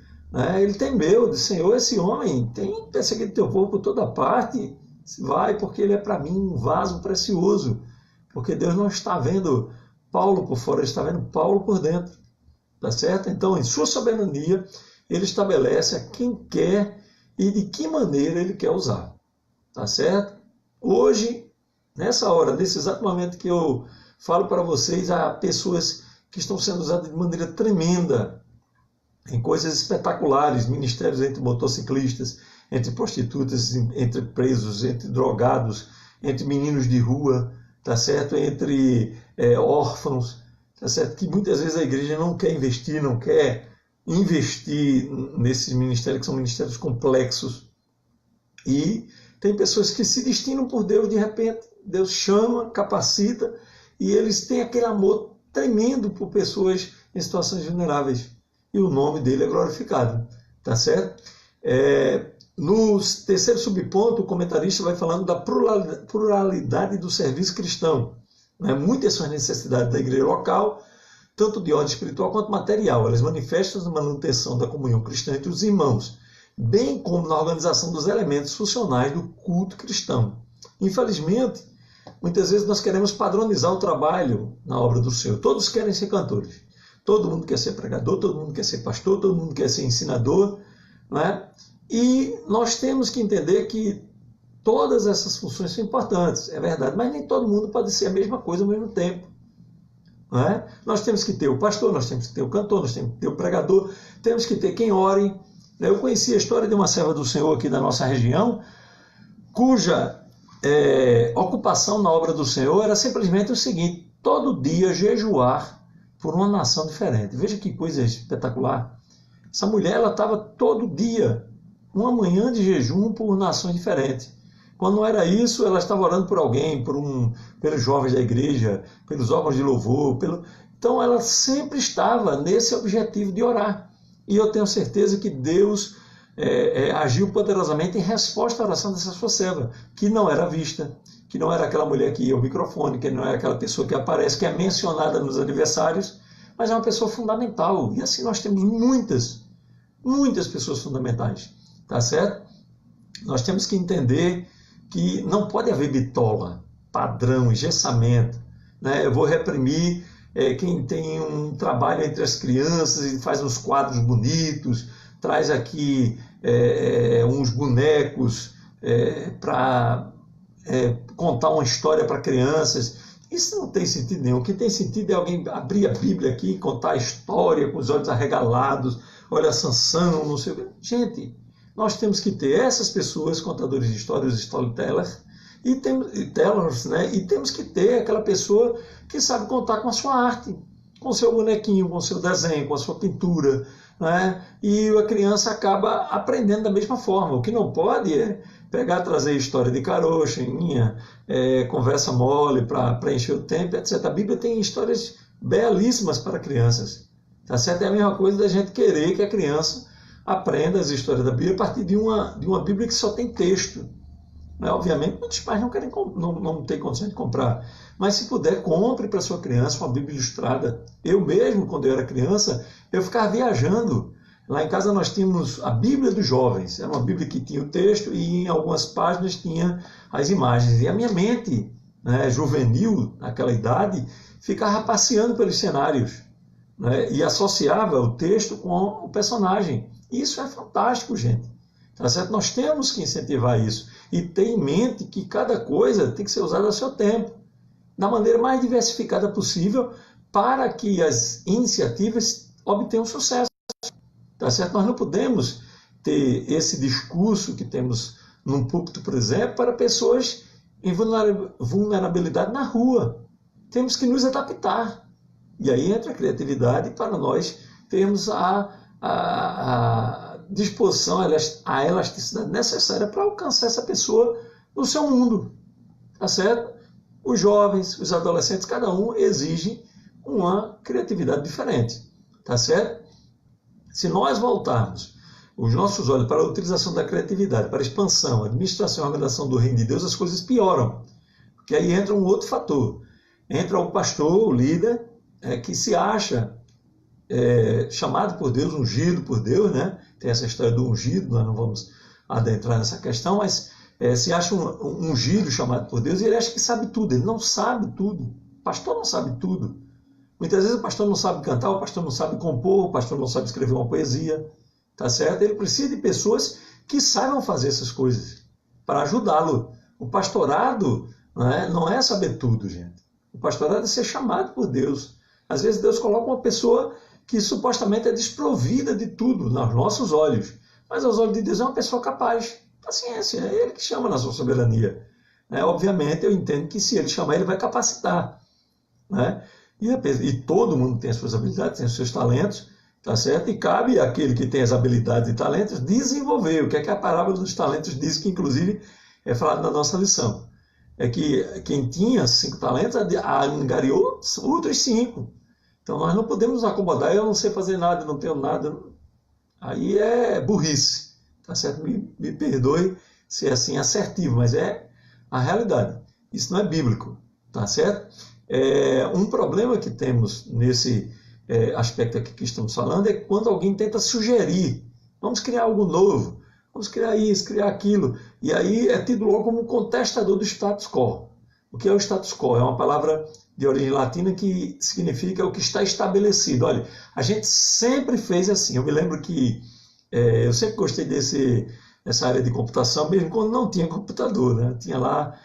ele temeu, disse: Senhor, esse homem tem perseguido teu povo por toda parte, vai, porque ele é para mim um vaso precioso, porque Deus não está vendo Paulo por fora, ele está vendo Paulo por dentro, tá certo? Então, em sua soberania, ele estabelece a quem quer e de que maneira ele quer usar. Tá certo? Hoje, nessa hora, nesse exato momento que eu falo para vocês, há pessoas que estão sendo usadas de maneira tremenda em coisas espetaculares, ministérios entre motociclistas, entre prostitutas, entre presos, entre drogados, entre meninos de rua, tá certo? Entre órfãos, tá certo? Que muitas vezes a igreja não quer investir, não quer investir nesses ministérios, que são ministérios complexos. E tem pessoas que se destinam por Deus, de repente, Deus chama, capacita, e eles têm aquele amor tremendo por pessoas em situações vulneráveis. E o nome dele é glorificado, tá certo? No terceiro subponto, o comentarista vai falando da pluralidade do serviço cristão. Muitas são as necessidades da igreja local, tanto de ordem espiritual quanto material. Elas manifestam na manutenção da comunhão cristã entre os irmãos, bem como na organização dos elementos funcionais do culto cristão. Infelizmente, muitas vezes nós queremos padronizar o trabalho na obra do Senhor. Todos querem ser cantores. Todo mundo quer ser pregador, todo mundo quer ser pastor, todo mundo quer ser ensinador. Não é? E nós temos que entender que todas essas funções são importantes, é verdade, mas nem todo mundo pode ser a mesma coisa ao mesmo tempo. Não é? Nós temos que ter o pastor, nós temos que ter o cantor, nós temos que ter o pregador, temos que ter quem ore. Eu conheci a história de uma serva do Senhor aqui da nossa região, cuja ocupação na obra do Senhor era simplesmente o seguinte: todo dia jejuar por uma nação diferente. Veja que coisa espetacular. Essa mulher estava todo dia, uma manhã de jejum por nações diferentes. Quando não era isso, ela estava orando por alguém, pelos jovens da igreja, pelos órgãos de louvor. Então ela sempre estava nesse objetivo de orar. E eu tenho certeza que Deus agiu poderosamente em resposta à oração dessa sua serva, que não era vista, que não era aquela mulher que ia ao microfone, que não era aquela pessoa que aparece, que é mencionada nos aniversários, mas é uma pessoa fundamental. E assim nós temos muitas pessoas fundamentais, tá certo? Nós temos que entender que não pode haver bitola, padrão, engessamento, né? Eu vou reprimir quem tem um trabalho entre as crianças e faz uns quadros bonitos, traz aqui uns bonecos para contar uma história para crianças. Isso não tem sentido nenhum. O que tem sentido é alguém abrir a Bíblia aqui e contar a história com os olhos arregalados, olha Sansão, não sei o que. Gente, nós temos que ter essas pessoas, contadores de histórias, storytellers, e temos que ter aquela pessoa que sabe contar com a sua arte, com o seu bonequinho, com o seu desenho, com a sua pintura, né? E a criança acaba aprendendo da mesma forma. O que não pode é pegar, trazer história de carochinha, conversa mole para preencher o tempo, etc. A Bíblia tem histórias belíssimas para crianças. Tá certo? É a mesma coisa da gente querer que a criança aprenda as histórias da Bíblia a partir de uma Bíblia que só tem texto. Obviamente, muitos pais não têm condição de comprar. Mas se puder, compre para sua criança uma Bíblia ilustrada. Eu mesmo, quando eu era criança, eu ficava viajando. Lá em casa nós tínhamos a Bíblia dos Jovens. Era uma Bíblia que tinha o texto e em algumas páginas tinha as imagens. E a minha mente, juvenil, naquela idade, ficava passeando pelos cenários, e associava o texto com o personagem. Isso é fantástico, gente. Tá certo? Nós temos que incentivar isso. E ter em mente que cada coisa tem que ser usada ao seu tempo, da maneira mais diversificada possível, para que as iniciativas obtenham sucesso. Tá certo? Nós não podemos ter esse discurso que temos num púlpito, por exemplo, para pessoas em vulnerabilidade na rua. Temos que nos adaptar. E aí entra a criatividade para nós termos a disposição, a elasticidade necessária para alcançar essa pessoa no seu mundo. Tá certo? Os jovens, os adolescentes, cada um exige uma criatividade diferente. Tá certo? Se nós voltarmos os nossos olhos para a utilização da criatividade, para a expansão, a administração e a organização do reino de Deus, as coisas pioram. Porque aí entra um outro fator. Entra o pastor, o líder, que se acha chamado por Deus, ungido por Deus, né? Tem essa história do ungido, nós não vamos adentrar nessa questão, mas se acha um ungido chamado por Deus e ele acha que sabe tudo. Ele não sabe tudo. O pastor não sabe tudo. Muitas vezes o pastor não sabe cantar, o pastor não sabe compor, o pastor não sabe escrever uma poesia. tá certo? Ele precisa de pessoas que saibam fazer essas coisas para ajudá-lo. O pastorado não é saber tudo, gente. O pastorado é ser chamado por Deus. Às vezes Deus coloca uma pessoa que supostamente é desprovida de tudo nos nossos olhos, mas aos olhos de Deus é uma pessoa capaz. Paciência, é Ele que chama na sua soberania. Obviamente eu entendo que se Ele chamar, Ele vai capacitar. E todo mundo tem as suas habilidades, tem os seus talentos, tá certo? E cabe àquele que tem as habilidades e talentos desenvolver. O que é que a parábola dos talentos diz, que inclusive é falado na nossa lição? É que quem tinha 5 talentos angariou outros 5. Então nós não podemos nos acomodar, eu não sei fazer nada, não tenho nada. Aí é burrice, tá certo? Me perdoe ser assim assertivo, mas é a realidade. Isso não é bíblico, tá certo? Um problema que temos nesse aspecto aqui que estamos falando é quando alguém tenta sugerir, vamos criar algo novo, vamos criar isso, criar aquilo, e aí é tido logo como contestador do status quo. O que é o status quo? É uma palavra de origem latina que significa o que está estabelecido. Olha, a gente sempre fez assim. Eu me lembro que eu sempre gostei dessa área de computação, mesmo quando não tinha computador, né? Tinha lá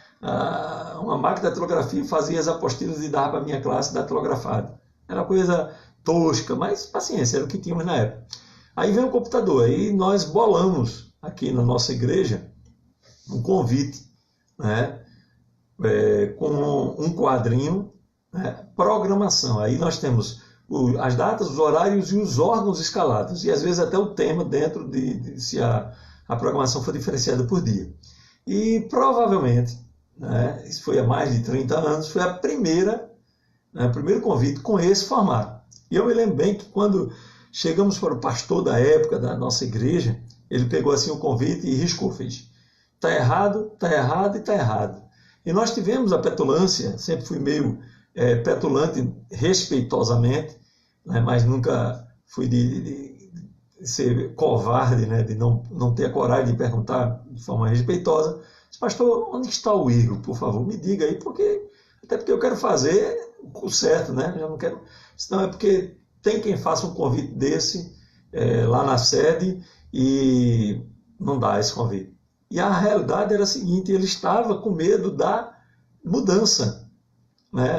uma máquina de datilografia, fazia as apostilas e dava para a minha classe datilografado. Era coisa tosca, mas paciência, era o que tínhamos na época. Aí vem o computador, aí nós bolamos aqui na nossa igreja um convite, com um quadrinho, programação. Aí nós temos as datas, os horários e os órgãos escalados, e às vezes até o tema dentro se a programação for diferenciada por dia. E provavelmente, isso foi há mais de 30 anos, foi o primeiro convite com esse formato. E eu me lembro bem que quando chegamos para o pastor da época da nossa igreja, ele pegou assim o convite e riscou, fez: está errado, está errado e está errado. E nós tivemos a petulância, sempre fui meio petulante respeitosamente, mas nunca fui de ser covarde, de não ter a coragem de perguntar de forma respeitosa. Pastor, onde está o erro? Por favor, me diga aí, até porque eu quero fazer o certo, Eu não quero. Senão é porque tem quem faça um convite desse lá na sede e não dá esse convite. E a realidade era a seguinte: ele estava com medo da mudança.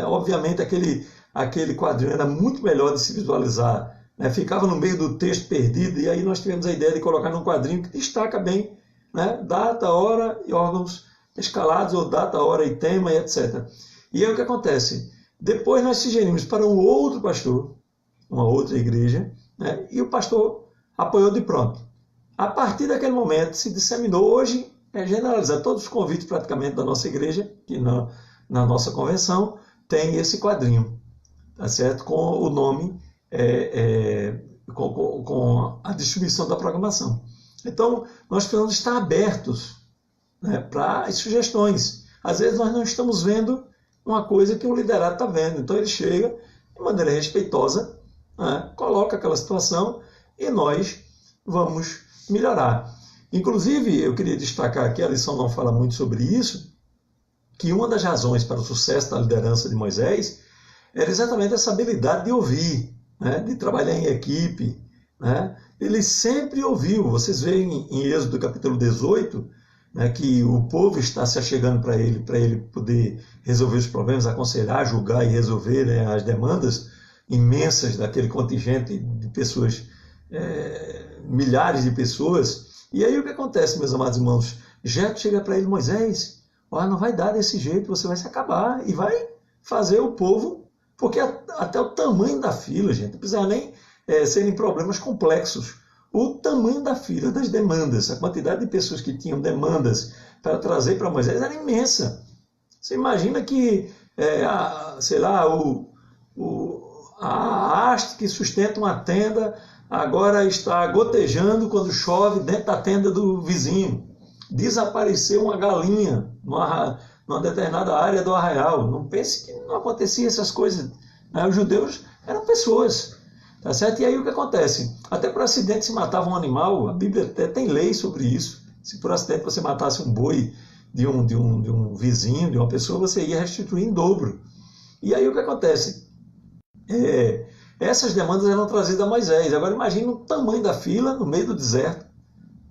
Obviamente aquele quadrinho era muito melhor de se visualizar, ficava no meio do texto perdido, e aí nós tivemos a ideia de colocar num quadrinho que destaca bem, data, hora e órgãos escalados, ou data, hora e tema, e etc. E aí o que acontece? Depois nós sugerimos para um outro pastor, uma outra igreja, e o pastor apoiou de pronto. A partir daquele momento se disseminou, hoje é generalizado, todos os convites praticamente da nossa igreja, que na nossa convenção, tem esse quadrinho, tá certo? Com o nome, com a distribuição da programação. Então, nós precisamos estar abertos para as sugestões. Às vezes nós não estamos vendo uma coisa que o liderado está vendo. Então ele chega de maneira respeitosa, coloca aquela situação e nós vamos melhorar. Inclusive, eu queria destacar aqui, a lição não fala muito sobre isso, que uma das razões para o sucesso da liderança de Moisés era exatamente essa habilidade de ouvir, de trabalhar em equipe. Ele sempre ouviu. Vocês veem em Êxodo capítulo 18, que o povo está se achegando para ele poder resolver os problemas, aconselhar, julgar e resolver as demandas imensas daquele contingente de pessoas, milhares de pessoas. E aí o que acontece, meus amados irmãos? Jetro chega para ele: Moisés, não vai dar desse jeito, você vai se acabar e vai fazer o povo, porque até o tamanho da fila, gente, não precisa nem serem problemas complexos. O tamanho da fila, das demandas, a quantidade de pessoas que tinham demandas para trazer para Moisés era imensa. Você imagina que, a haste que sustenta uma tenda agora está gotejando quando chove dentro da tenda do vizinho. Desapareceu uma galinha numa determinada área do arraial. Não pense que não acontecia essas coisas. Os judeus eram pessoas. Tá certo? E aí o que acontece? Até por acidente se matava um animal, a Bíblia até tem lei sobre isso. Se por acidente você matasse um boi de um vizinho, de uma pessoa, você ia restituir em dobro. E aí o que acontece? essas demandas eram trazidas a Moisés. Agora imagine o tamanho da fila no meio do deserto,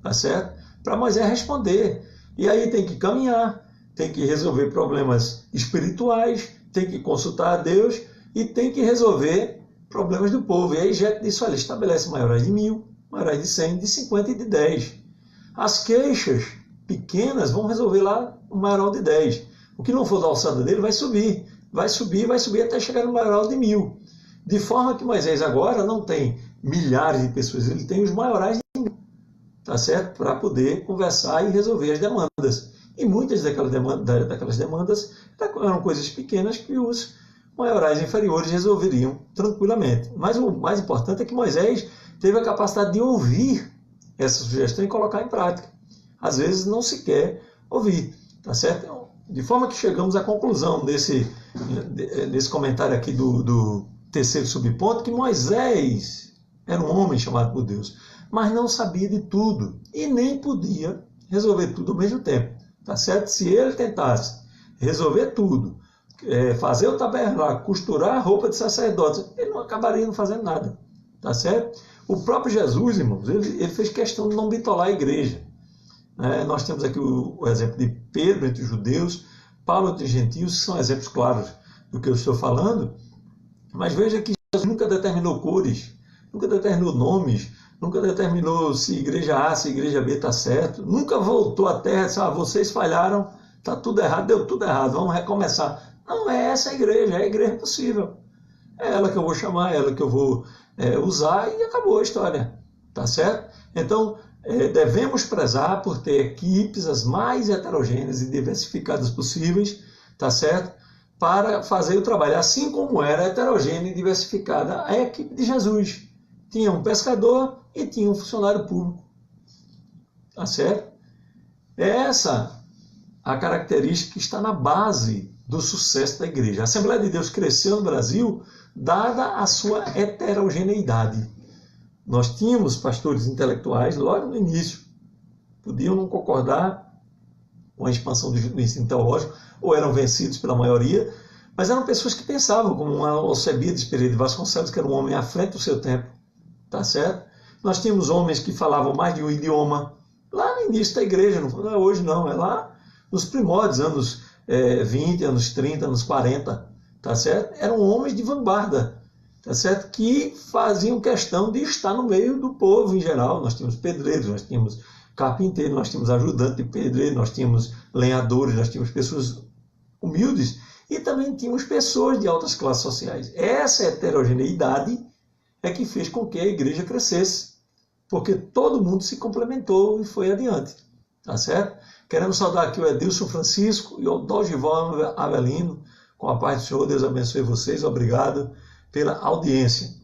tá certo? Para Moisés responder. E aí tem que caminhar, tem que resolver problemas espirituais, tem que consultar a Deus e tem que resolver problemas do povo. E aí Jetro disse, olha, estabelece maiorais de 1000, maiorais de 100, de 50 e de 10. As queixas pequenas vão resolver lá o maioral de 10. O que não for da alçada dele vai subir, vai subir, vai subir até chegar no maioral de 1000. De forma que Moisés agora não tem milhares de pessoas, ele tem os maiorais de 1000, tá certo? Para poder conversar e resolver as demandas. E muitas daquelas demandas eram coisas pequenas que os maiorais inferiores resolveriam tranquilamente. Mas o mais importante é que Moisés teve a capacidade de ouvir essa sugestão e colocar em prática. Às vezes não se quer ouvir, tá certo? De forma que chegamos à conclusão desse comentário aqui do terceiro subponto, que Moisés era um homem chamado por Deus, mas não sabia de tudo e nem podia resolver tudo ao mesmo tempo, tá certo? Se ele tentasse resolver tudo, fazer o tabernáculo, costurar a roupa de sacerdote, ele não acabaria não fazendo nada, tá certo? O próprio Jesus, irmãos, ele fez questão de não bitolar a igreja. Nós temos aqui o exemplo de Pedro entre os judeus, Paulo entre os gentios, que são exemplos claros do que eu estou falando, mas veja que Jesus nunca determinou cores, nunca determinou nomes, nunca determinou se igreja A, se igreja B está certo, nunca voltou à terra e disse, vocês falharam, está tudo errado, deu tudo errado, vamos recomeçar. Não é essa a igreja possível. É ela que eu vou chamar, é ela que eu vou usar e acabou a história, tá certo? Então, devemos prezar por ter equipes as mais heterogêneas e diversificadas possíveis, tá certo? Para fazer o trabalho, assim como era heterogênea e diversificada a equipe de Jesus. Tinha um pescador e tinha um funcionário público, tá certo? Essa a característica que está na base do sucesso da igreja. A Assembleia de Deus cresceu no Brasil dada a sua heterogeneidade. Nós tínhamos pastores intelectuais logo no início, podiam não concordar com a expansão do ensino teológico, ou eram vencidos pela maioria, mas eram pessoas que pensavam, como Alcebiades Pereira de Vasconcelos, que era um homem à frente do seu tempo, tá certo? Nós tínhamos homens que falavam mais de um idioma, lá no início da igreja, não é hoje não, é lá nos primórdios, anos 20, anos 30, anos 40, tá certo? Eram homens de vanguarda, tá certo? Que faziam questão de estar no meio do povo em geral. Nós tínhamos pedreiros, nós tínhamos carpinteiros, nós tínhamos ajudante de pedreiro, nós tínhamos lenhadores, nós tínhamos pessoas humildes e também tínhamos pessoas de altas classes sociais. Essa heterogeneidade é que fez com que a igreja crescesse, porque todo mundo se complementou e foi adiante, tá certo? Queremos saudar aqui o Edilson Francisco e o Dorival Avelino. Com a paz do Senhor, Deus abençoe vocês. Obrigado pela audiência.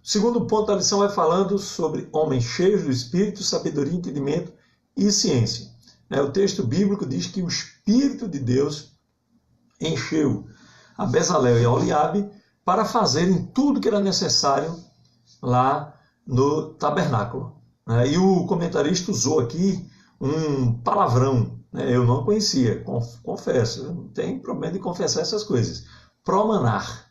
O segundo ponto da lição é falando sobre homens cheios do Espírito, sabedoria, entendimento e ciência. O texto bíblico diz que o Espírito de Deus encheu a Bezalel e a Oliabe para fazerem tudo que era necessário lá no tabernáculo. E o comentarista usou aqui um palavrão, eu não conhecia, confesso, não tem problema de confessar essas coisas. Promanar.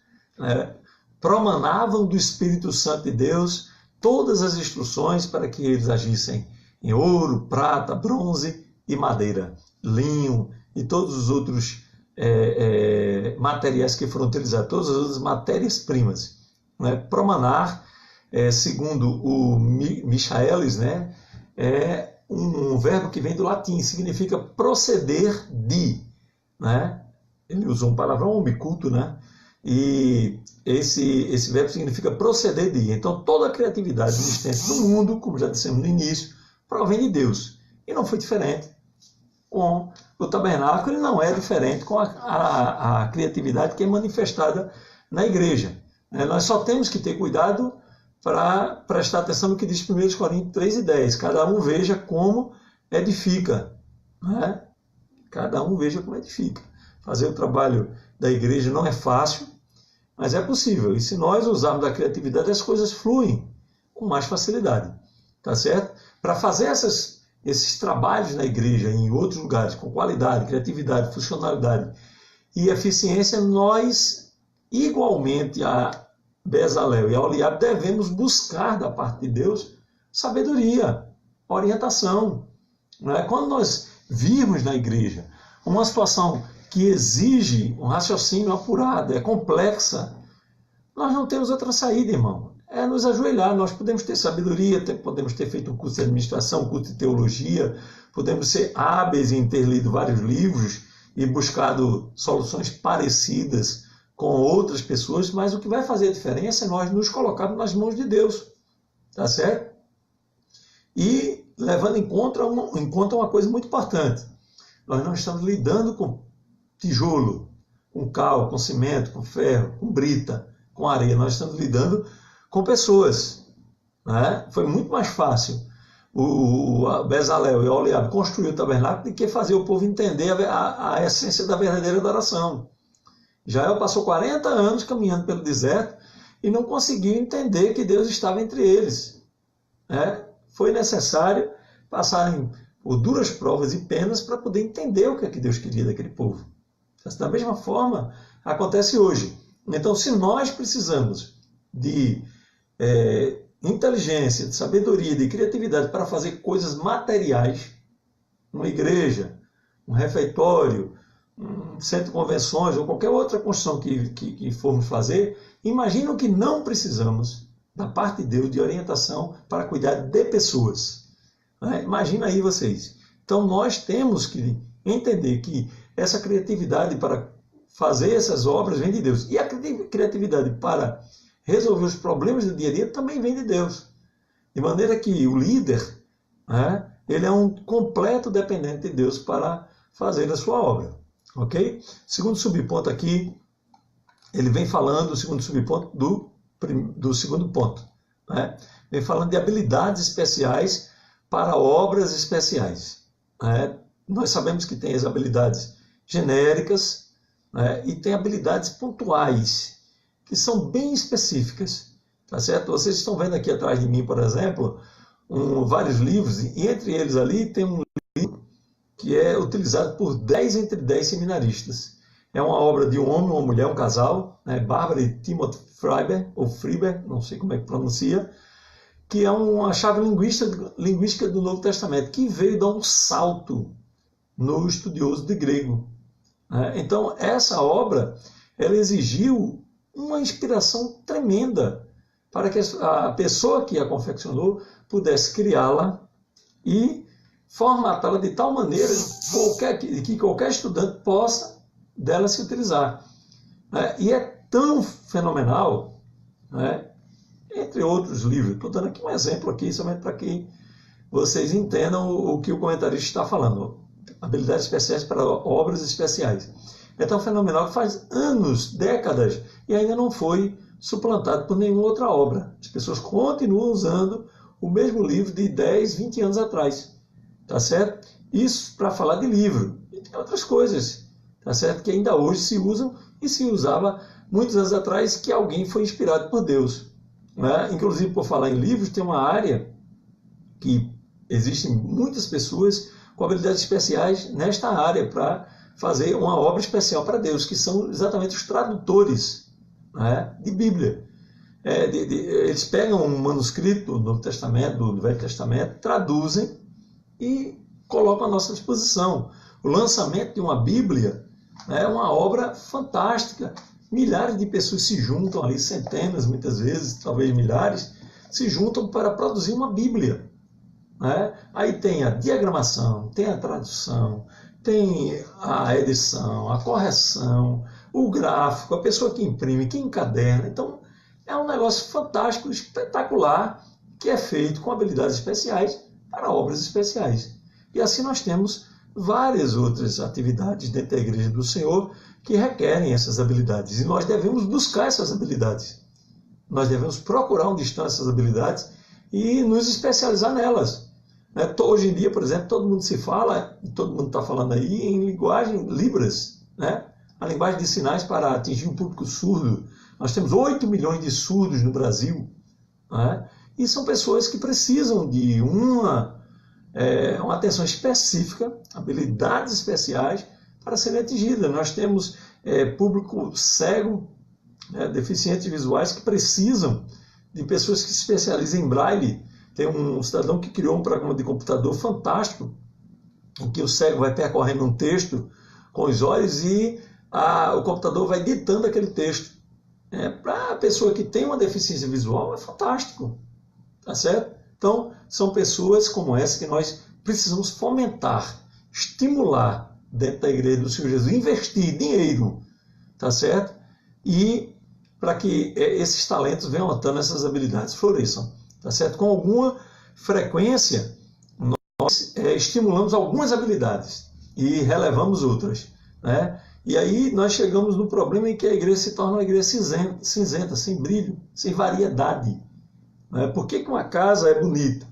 Promanavam do Espírito Santo de Deus todas as instruções para que eles agissem em ouro, prata, bronze e madeira, linho e todos os outros materiais que foram utilizados, todas as outras matérias-primas. Promanar, segundo o Michaelis, é um verbo que vem do latim, significa proceder de. Ele usou um palavrão omiculto, e esse verbo significa proceder de. Então, toda a criatividade existente no mundo, como já dissemos no início, provém de Deus. E não foi diferente com o tabernáculo, e não é diferente com a criatividade que é manifestada na igreja. Nós só temos que ter cuidado para prestar atenção no que diz 1 Coríntios 3:10. Cada um veja como edifica. Cada um veja como edifica. Fazer o trabalho da igreja não é fácil, mas é possível. E se nós usarmos a criatividade, as coisas fluem com mais facilidade. Tá certo? Para fazer esses trabalhos na igreja e em outros lugares, com qualidade, criatividade, funcionalidade e eficiência, nós, igualmente Bezalel e Aholiabe, devemos buscar da parte de Deus sabedoria, orientação. Não é? Quando nós virmos na igreja uma situação que exige um raciocínio apurado, é complexa, nós não temos outra saída, irmão. É nos ajoelhar. Nós podemos ter sabedoria, podemos ter feito um curso de administração, um curso de teologia, podemos ser hábeis em ter lido vários livros e buscado soluções parecidas com outras pessoas, mas o que vai fazer a diferença é nós nos colocarmos nas mãos de Deus. Tá certo? E levando em conta uma coisa muito importante. Nós não estamos lidando com tijolo, com cal, com cimento, com ferro, com brita, com areia. Nós estamos lidando com pessoas. Né? Foi muito mais fácil o Bezalel e o Aholiabe construir o tabernáculo do que fazer o povo entender a essência da verdadeira adoração. Israel passou 40 anos caminhando pelo deserto e não conseguiu entender que Deus estava entre eles. Né? Foi necessário passarem por duras provas e penas para poder entender o que é que Deus queria daquele povo. Da mesma forma, acontece hoje. Então, se nós precisamos de inteligência, de sabedoria, de criatividade para fazer coisas materiais, uma igreja, um refeitório, um centro de convenções ou qualquer outra construção que formos fazer, imagina que não precisamos da parte de Deus de orientação para cuidar de pessoas. Né? Imagina aí vocês. Então nós temos que entender que essa criatividade para fazer essas obras vem de Deus. E a criatividade para resolver os problemas do dia a dia também vem de Deus. De maneira que o líder, né, ele é um completo dependente de Deus para fazer a sua obra. Ok? Segundo subponto aqui, ele vem falando, o segundo subponto do segundo ponto. Né? Vem falando de habilidades especiais para obras especiais. Né? Nós sabemos que tem as habilidades genéricas, né? E tem habilidades pontuais, que são bem específicas. Tá certo? Vocês estão vendo aqui atrás de mim, por exemplo, vários livros, e entre eles ali tem um livro que é utilizado por 10 entre 10 seminaristas. É uma obra de um homem, uma mulher, um casal, né? Bárbara e Timothy Freiberg, ou Freiberg, não sei como é que pronuncia, que é uma chave linguística do Novo Testamento, que veio dar um salto no estudioso de grego. Né? Então, essa obra, ela exigiu uma inspiração tremenda para que a pessoa que a confeccionou pudesse criá-la e formatá-la de tal maneira que qualquer estudante possa dela se utilizar. Né? E é tão fenomenal, né? Entre outros livros. Estou dando aqui um exemplo aqui, somente para que vocês entendam o que o comentarista está falando. Habilidades especiais para obras especiais. É tão fenomenal que faz anos, décadas, e ainda não foi suplantado por nenhuma outra obra. As pessoas continuam usando o mesmo livro de 10, 20 anos atrás. Tá certo? Isso para falar de livro. E tem outras coisas, tá certo? Que ainda hoje se usam e se usava muitos anos atrás, que alguém foi inspirado por Deus. Né? Inclusive, por falar em livros, tem uma área que existem muitas pessoas com habilidades especiais nesta área para fazer uma obra especial para Deus, que são exatamente os tradutores, né, de Bíblia. Eles pegam um manuscrito do Novo Testamento, do Velho Testamento, traduzem e colocam à nossa disposição. O lançamento de uma Bíblia é uma obra fantástica. Milhares de pessoas se juntam ali, centenas, muitas vezes, talvez milhares, se juntam para produzir uma Bíblia. Né? Aí tem a diagramação, tem a tradução, tem a edição, a correção, o gráfico, a pessoa que imprime, que encaderna. Então, é um negócio fantástico, espetacular, que é feito com habilidades especiais para obras especiais. E assim nós temos várias outras atividades dentro da Igreja do Senhor que requerem essas habilidades. E nós devemos buscar essas habilidades. Nós devemos procurar onde estão essas habilidades e nos especializar nelas. Hoje em dia, por exemplo, todo mundo todo mundo está falando aí em linguagem Libras, né? A linguagem de sinais para atingir um público surdo. Nós temos 8 milhões de surdos no Brasil. Né? E são pessoas que precisam de uma atenção específica, habilidades especiais para serem atingidas. Nós temos público cego né? Deficientes visuais que precisam de pessoas que se especializem em braille. Tem um cidadão que criou um programa de computador fantástico, em que o cego vai percorrendo um texto com os olhos e o computador vai ditando aquele texto. Para a pessoa que tem uma deficiência visual, é fantástico. Tá certo? Então, são pessoas como essa que nós precisamos fomentar, estimular dentro da igreja do Senhor Jesus, investir dinheiro, tá certo? E para que esses talentos venham notando essas habilidades, floresçam, tá certo? Com alguma frequência, nós estimulamos algumas habilidades e relevamos outras, né? E aí nós chegamos no problema em que a igreja se torna uma igreja cinzenta, sem brilho, sem variedade. Por que uma casa é bonita?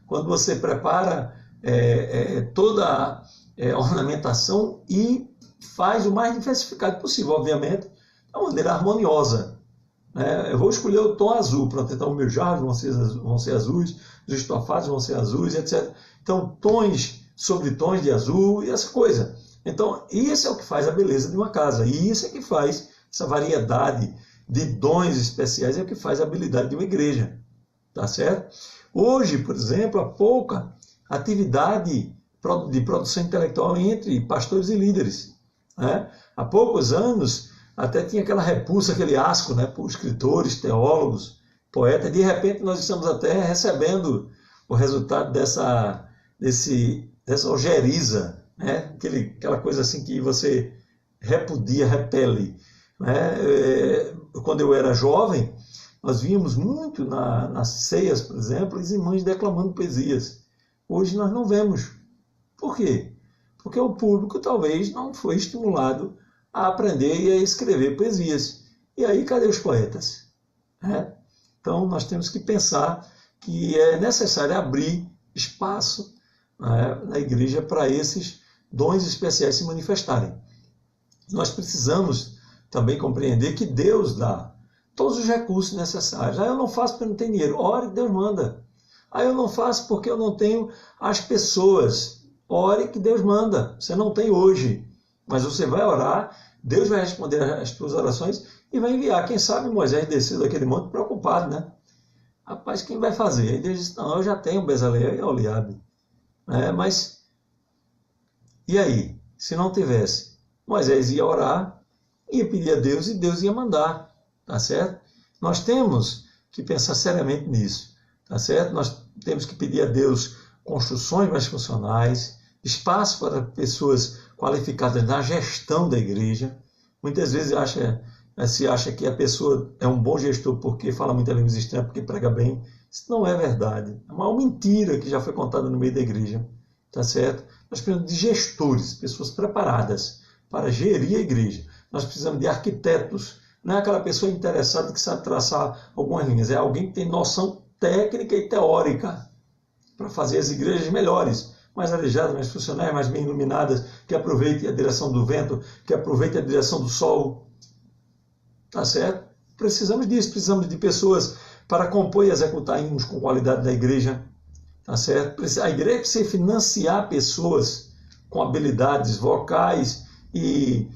Quando você prepara toda a ornamentação e faz o mais diversificado possível, obviamente, de uma maneira harmoniosa. Eu vou escolher o tom azul, pronto, então os meus jarros vão ser azuis, os estofados vão ser azuis, etc. Então, tons sobre tons de azul e essa coisa. Então, isso é o que faz a beleza de uma casa. E isso é que faz essa variedade de dons especiais, é o que faz a habilidade de uma igreja. Tá certo? Hoje, por exemplo, há pouca atividade de produção intelectual entre pastores e líderes. Há poucos anos, até tinha aquela repulsa, aquele asco, por escritores, teólogos, poetas. De repente, nós estamos até recebendo o resultado dessa ojeriza, aquela coisa assim que você repudia, repele. Quando eu era jovem, nós víamos muito nas ceias, por exemplo, as irmãs declamando poesias. Hoje nós não vemos. Por quê? Porque o público talvez não foi estimulado a aprender e a escrever poesias. E aí, cadê os poetas? Então, nós temos que pensar que é necessário abrir espaço na igreja para esses dons especiais se manifestarem. Nós precisamos também compreender que Deus dá todos os recursos necessários. Eu não faço porque não tenho dinheiro. Ore, Deus manda. Eu não faço porque eu não tenho as pessoas. Ore que Deus manda. Você não tem hoje, mas você vai orar, Deus vai responder as suas orações e vai enviar. Quem sabe Moisés desceu daquele monte preocupado, Rapaz, quem vai fazer? Aí Deus disse, não, eu já tenho Bezaleel e Oliabe. Mas, e aí? Se não tivesse, Moisés ia orar, ia pedir a Deus e Deus ia mandar. Tá certo? Nós temos que pensar seriamente nisso. Tá certo? Nós temos que pedir a Deus construções mais funcionais, espaço para pessoas qualificadas na gestão da igreja. Muitas vezes se acha que a pessoa é um bom gestor porque fala muita língua estranha, porque prega bem. Isso não é verdade. É uma mentira que já foi contada no meio da igreja. Tá certo? Nós precisamos de gestores, pessoas preparadas para gerir a igreja. Nós precisamos de arquitetos. Não é aquela pessoa interessada que sabe traçar algumas linhas. É alguém que tem noção técnica e teórica para fazer as igrejas melhores, mais arejadas, mais funcionais, mais bem iluminadas, que aproveitem a direção do vento, que aproveitem a direção do sol. Tá certo? Precisamos disso. Precisamos de pessoas para compor e executar hinos com qualidade da igreja. Tá certo? A igreja precisa financiar pessoas com habilidades vocais e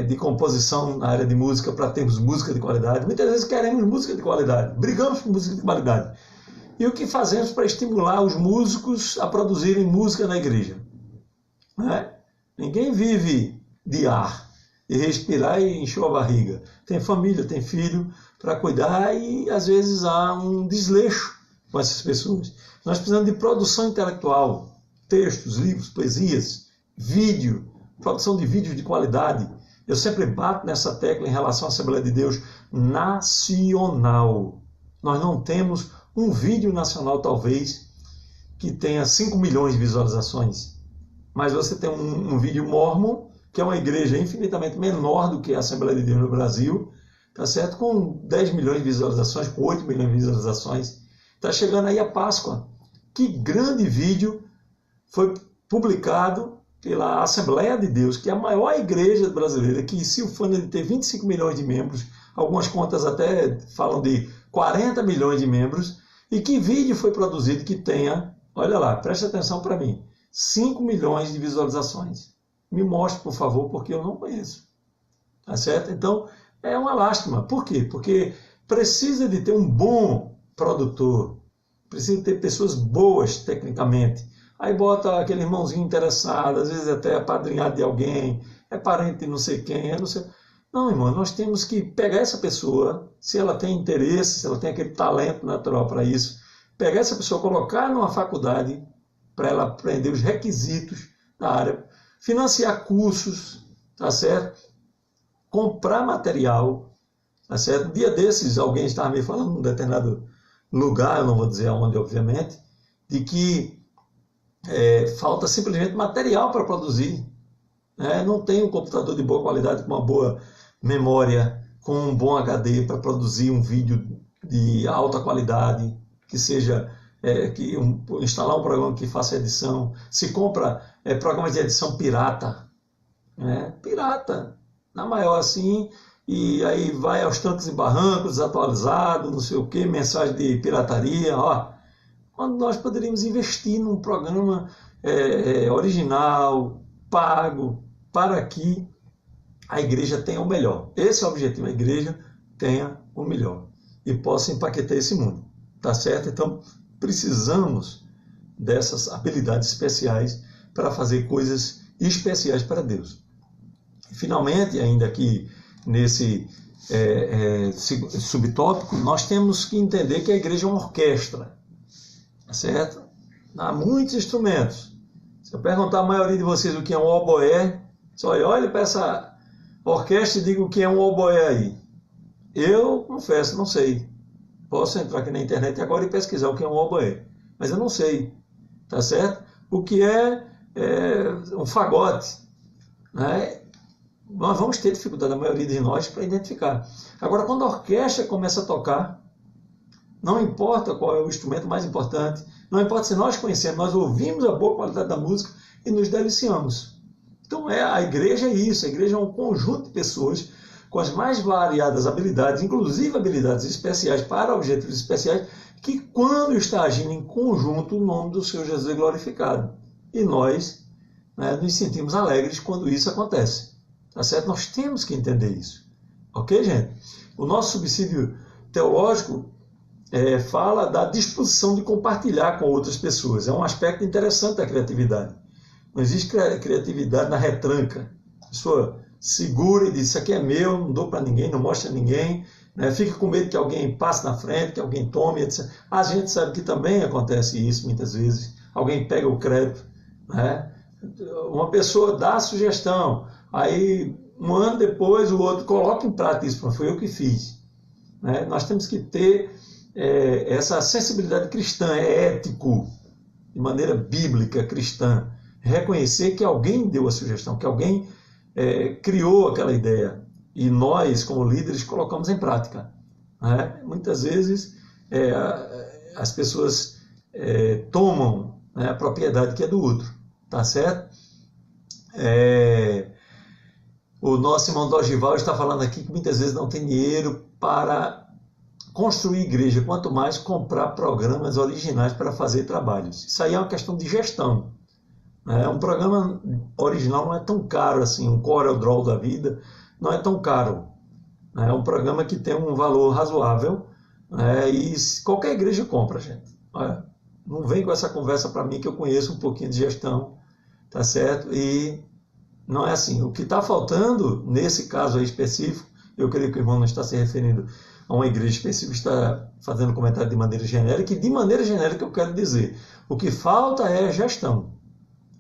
de composição na área de música para termos música de qualidade. Muitas vezes queremos música de qualidade, brigamos por música de qualidade. E o que fazemos para estimular os músicos a produzirem música na igreja? Ninguém vive de ar, de respirar e encher a barriga. Tem família, tem filho para cuidar e às vezes há um desleixo com essas pessoas. Nós precisamos de produção intelectual, textos, livros, poesias, vídeo, produção de vídeos de qualidade. Eu sempre bato nessa tecla em relação à Assembleia de Deus nacional. Nós não temos um vídeo nacional, talvez, que tenha 5 milhões de visualizações. Mas você tem um vídeo Mormon, que é uma igreja infinitamente menor do que a Assembleia de Deus no Brasil, tá certo? Com 10 milhões de visualizações, com 8 milhões de visualizações. Está chegando aí a Páscoa. Que grande vídeo foi publicado pela Assembleia de Deus, que é a maior igreja brasileira, que se ufana de ter 25 milhões de membros, algumas contas até falam de 40 milhões de membros, e que vídeo foi produzido que tenha, olha lá, preste atenção para mim, 5 milhões de visualizações. Me mostre, por favor, porque eu não conheço. Tá certo? Então, é uma lástima. Por quê? Porque precisa de ter um bom produtor, precisa ter pessoas boas tecnicamente. Aí bota aquele irmãozinho interessado, às vezes até apadrinhado de alguém, é parente de não sei quem, é não sei... Não, irmão, nós temos que pegar essa pessoa, se ela tem interesse, se ela tem aquele talento natural para isso, pegar essa pessoa, colocar numa faculdade para ela aprender os requisitos da área, financiar cursos, tá certo? Comprar material, tá certo? Um dia desses, alguém estava me falando num determinado lugar, eu não vou dizer aonde, obviamente, de que falta simplesmente material para produzir. Não tem um computador de boa qualidade, com uma boa memória, com um bom HD para produzir um vídeo de alta qualidade, que seja instalar um programa que faça edição. Se compra programas de edição pirata, pirata, na maior assim, e aí vai aos trancos e barrancos, desatualizado, não sei o que, mensagem de pirataria, quando nós poderíamos investir num programa original, pago, para que a igreja tenha o melhor. Esse é o objetivo, a igreja tenha o melhor e possa empaquetar esse mundo, tá certo? Então, precisamos dessas habilidades especiais para fazer coisas especiais para Deus. E, finalmente, ainda aqui nesse subtópico, nós temos que entender que a igreja é uma orquestra, tá certo? Há muitos instrumentos. Se eu perguntar à maioria de vocês o que é um oboé, só olhe para essa orquestra e diga o que é um oboé aí. Eu confesso, não sei. Posso entrar aqui na internet agora e pesquisar o que é um oboé, mas eu não sei, tá certo? O que é um fagote, né? Nós vamos ter dificuldade, a maioria de nós, para identificar. Agora, quando a orquestra começa a tocar, não importa qual é o instrumento mais importante, não importa se nós conhecemos, nós ouvimos a boa qualidade da música e nos deliciamos. Então a igreja é isso, a igreja é um conjunto de pessoas com as mais variadas habilidades, inclusive habilidades especiais para objetivos especiais, que quando está agindo em conjunto, o nome do Senhor Jesus é glorificado. E nós nos sentimos alegres quando isso acontece. Tá certo? Nós temos que entender isso. Ok, gente? O nosso subsídio teológico fala da disposição de compartilhar com outras pessoas. É um aspecto interessante da criatividade. Não existe criatividade na retranca. A pessoa segura e diz, isso aqui é meu, não dou para ninguém, não mostra a ninguém, fica com medo que alguém passe na frente, que alguém tome, etc. A gente sabe que também acontece isso muitas vezes. Alguém pega o crédito, uma pessoa dá a sugestão, aí um ano depois o outro coloca em prática isso, foi eu que fiz. Nós temos que ter essa sensibilidade cristã, é ético, de maneira bíblica, cristã, reconhecer que alguém deu a sugestão, que alguém criou aquela ideia e nós, como líderes, colocamos em prática. Muitas vezes as pessoas tomam a propriedade que é do outro, tá certo? O nosso irmão Dorival está falando aqui que muitas vezes não tem dinheiro para construir igreja, quanto mais comprar programas originais para fazer trabalhos. Isso aí é uma questão de gestão. Um programa original não é tão caro assim, um CorelDRAW da vida não é tão caro. É um programa que tem um valor razoável e qualquer igreja compra, gente. Não vem com essa conversa para mim que eu conheço um pouquinho de gestão, tá certo? E não é assim. O que está faltando, nesse caso aí específico, eu creio que o irmão não está se referindo a uma igreja específica, está fazendo comentário de maneira genérica, e de maneira genérica eu quero dizer, o que falta é gestão.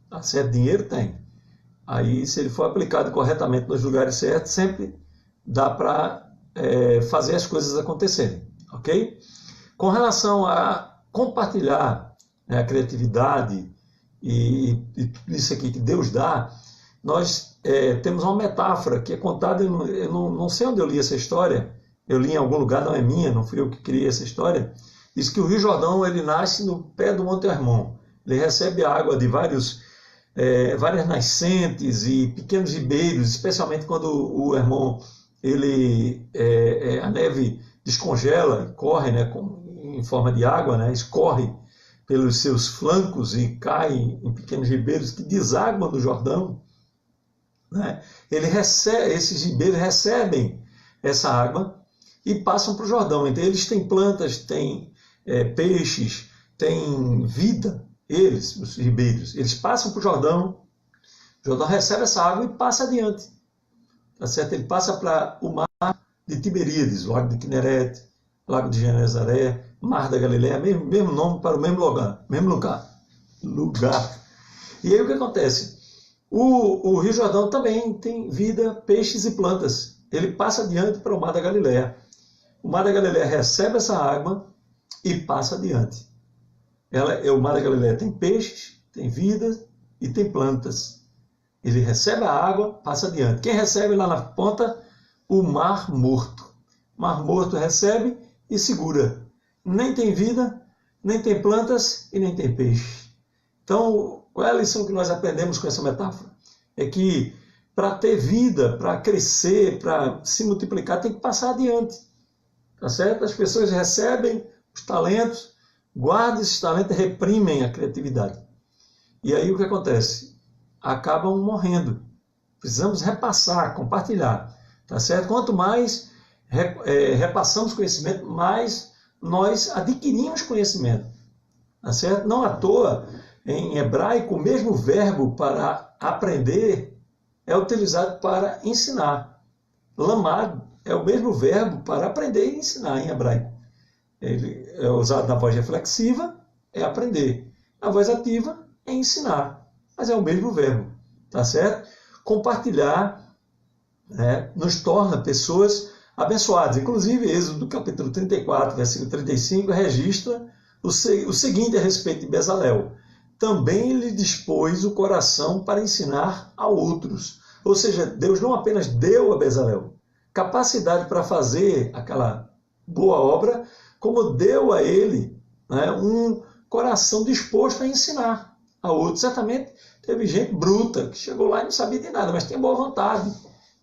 Tá certo? Dinheiro tem. Aí, se ele for aplicado corretamente nos lugares certos, sempre dá para fazer as coisas acontecerem, ok? Com relação a compartilhar a criatividade e tudo isso aqui que Deus dá, nós temos uma metáfora que é contada, eu não sei onde eu li essa história, eu li em algum lugar, não é minha, não fui eu que criei essa história, diz que o Rio Jordão ele nasce no pé do Monte Hermon, ele recebe a água de várias nascentes e pequenos ribeiros, especialmente quando o Hermon, a neve descongela e corre em forma de água, escorre pelos seus flancos e cai em pequenos ribeiros que desaguam no Jordão. Esses ribeiros recebem essa água e passam para o Jordão. Então eles têm plantas, têm peixes, têm vida, eles, os ribeiros. Eles passam para o Jordão recebe essa água e passa adiante. Tá certo? Ele passa para o mar de Tiberíades, o lago de Quinerete, lago de Genezaré, mar da Galileia, mesmo nome para o mesmo lugar. E aí o que acontece? O Rio Jordão também tem vida, peixes e plantas. Ele passa adiante para o mar da Galileia. O mar da Galileia recebe essa água e passa adiante. O mar da Galileia tem peixes, tem vida e tem plantas. Ele recebe a água, passa adiante. Quem recebe lá na ponta? O Mar Morto. O Mar Morto recebe e segura. Nem tem vida, nem tem plantas e nem tem peixe. Então, qual é a lição que nós aprendemos com essa metáfora? É que para ter vida, para crescer, para se multiplicar, tem que passar adiante. Tá certo? As pessoas recebem os talentos, guardam esses talentos e reprimem a criatividade. E aí o que acontece? Acabam morrendo. Precisamos repassar, compartilhar. Tá certo? Quanto mais repassamos conhecimento, mais nós adquirimos conhecimento. Tá certo? Não à toa, em hebraico, o mesmo verbo para aprender é utilizado para ensinar. Lamad é o mesmo verbo para aprender e ensinar em hebraico. Ele é usado na voz reflexiva, é aprender. Na voz ativa, é ensinar. Mas é o mesmo verbo, tá certo? Compartilhar nos torna pessoas abençoadas. Inclusive, Êxodo capítulo 34, versículo 35, registra o seguinte a respeito de Bezalel. Também lhe dispôs o coração para ensinar a outros. Ou seja, Deus não apenas deu a Bezalel capacidade para fazer aquela boa obra, como deu a ele um coração disposto a ensinar a outros. Certamente teve gente bruta que chegou lá e não sabia de nada, mas tinha boa vontade,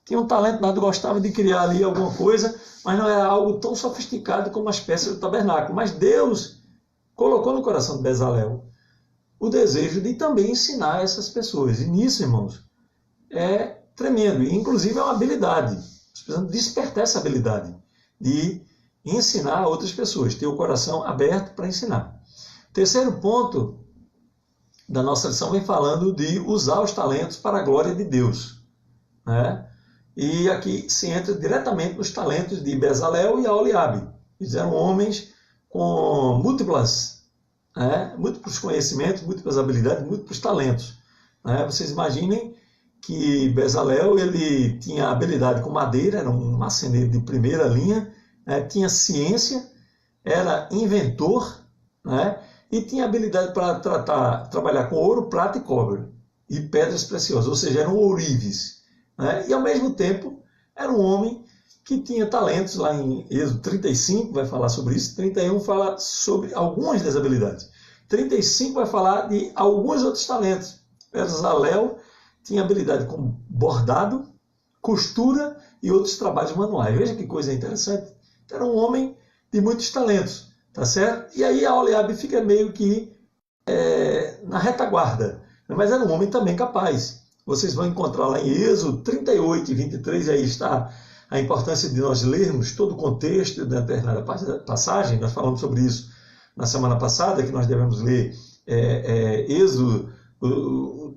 tinha um talento nada, gostava de criar ali alguma coisa, mas não era algo tão sofisticado como as peças do tabernáculo. Mas Deus colocou no coração de Bezalel o desejo de também ensinar essas pessoas. E nisso, irmãos, é tremendo. E, inclusive, é uma habilidade. Nós precisamos despertar essa habilidade de ensinar a outras pessoas, ter o coração aberto para ensinar. Terceiro ponto da nossa lição vem falando de usar os talentos para a glória de Deus. E aqui se entra diretamente nos talentos de Bezalel e Aholiabe. Eles eram homens com múltiplos conhecimentos, múltiplas habilidades, múltiplos talentos. Vocês imaginem que Bezalel ele tinha habilidade com madeira, era um marceneiro de primeira linha, tinha ciência, era inventor, e tinha habilidade para trabalhar com ouro, prata e cobre, e pedras preciosas, ou seja, eram ourives. E ao mesmo tempo era um homem que tinha talentos. Lá em Êxodo 35 vai falar sobre isso, 31 fala sobre algumas das habilidades, 35 vai falar de alguns outros talentos. Bezalel tinha habilidade com bordado, costura e outros trabalhos manuais. Veja que coisa interessante. Era um homem de muitos talentos, tá certo? E aí Aholiabe fica meio que na retaguarda, mas era um homem também capaz. Vocês vão encontrar lá em Êxodo 38 e 23, aí está a importância de nós lermos todo o contexto da determinada passagem. Nós falamos sobre isso na semana passada, que nós devemos ler Êxodo,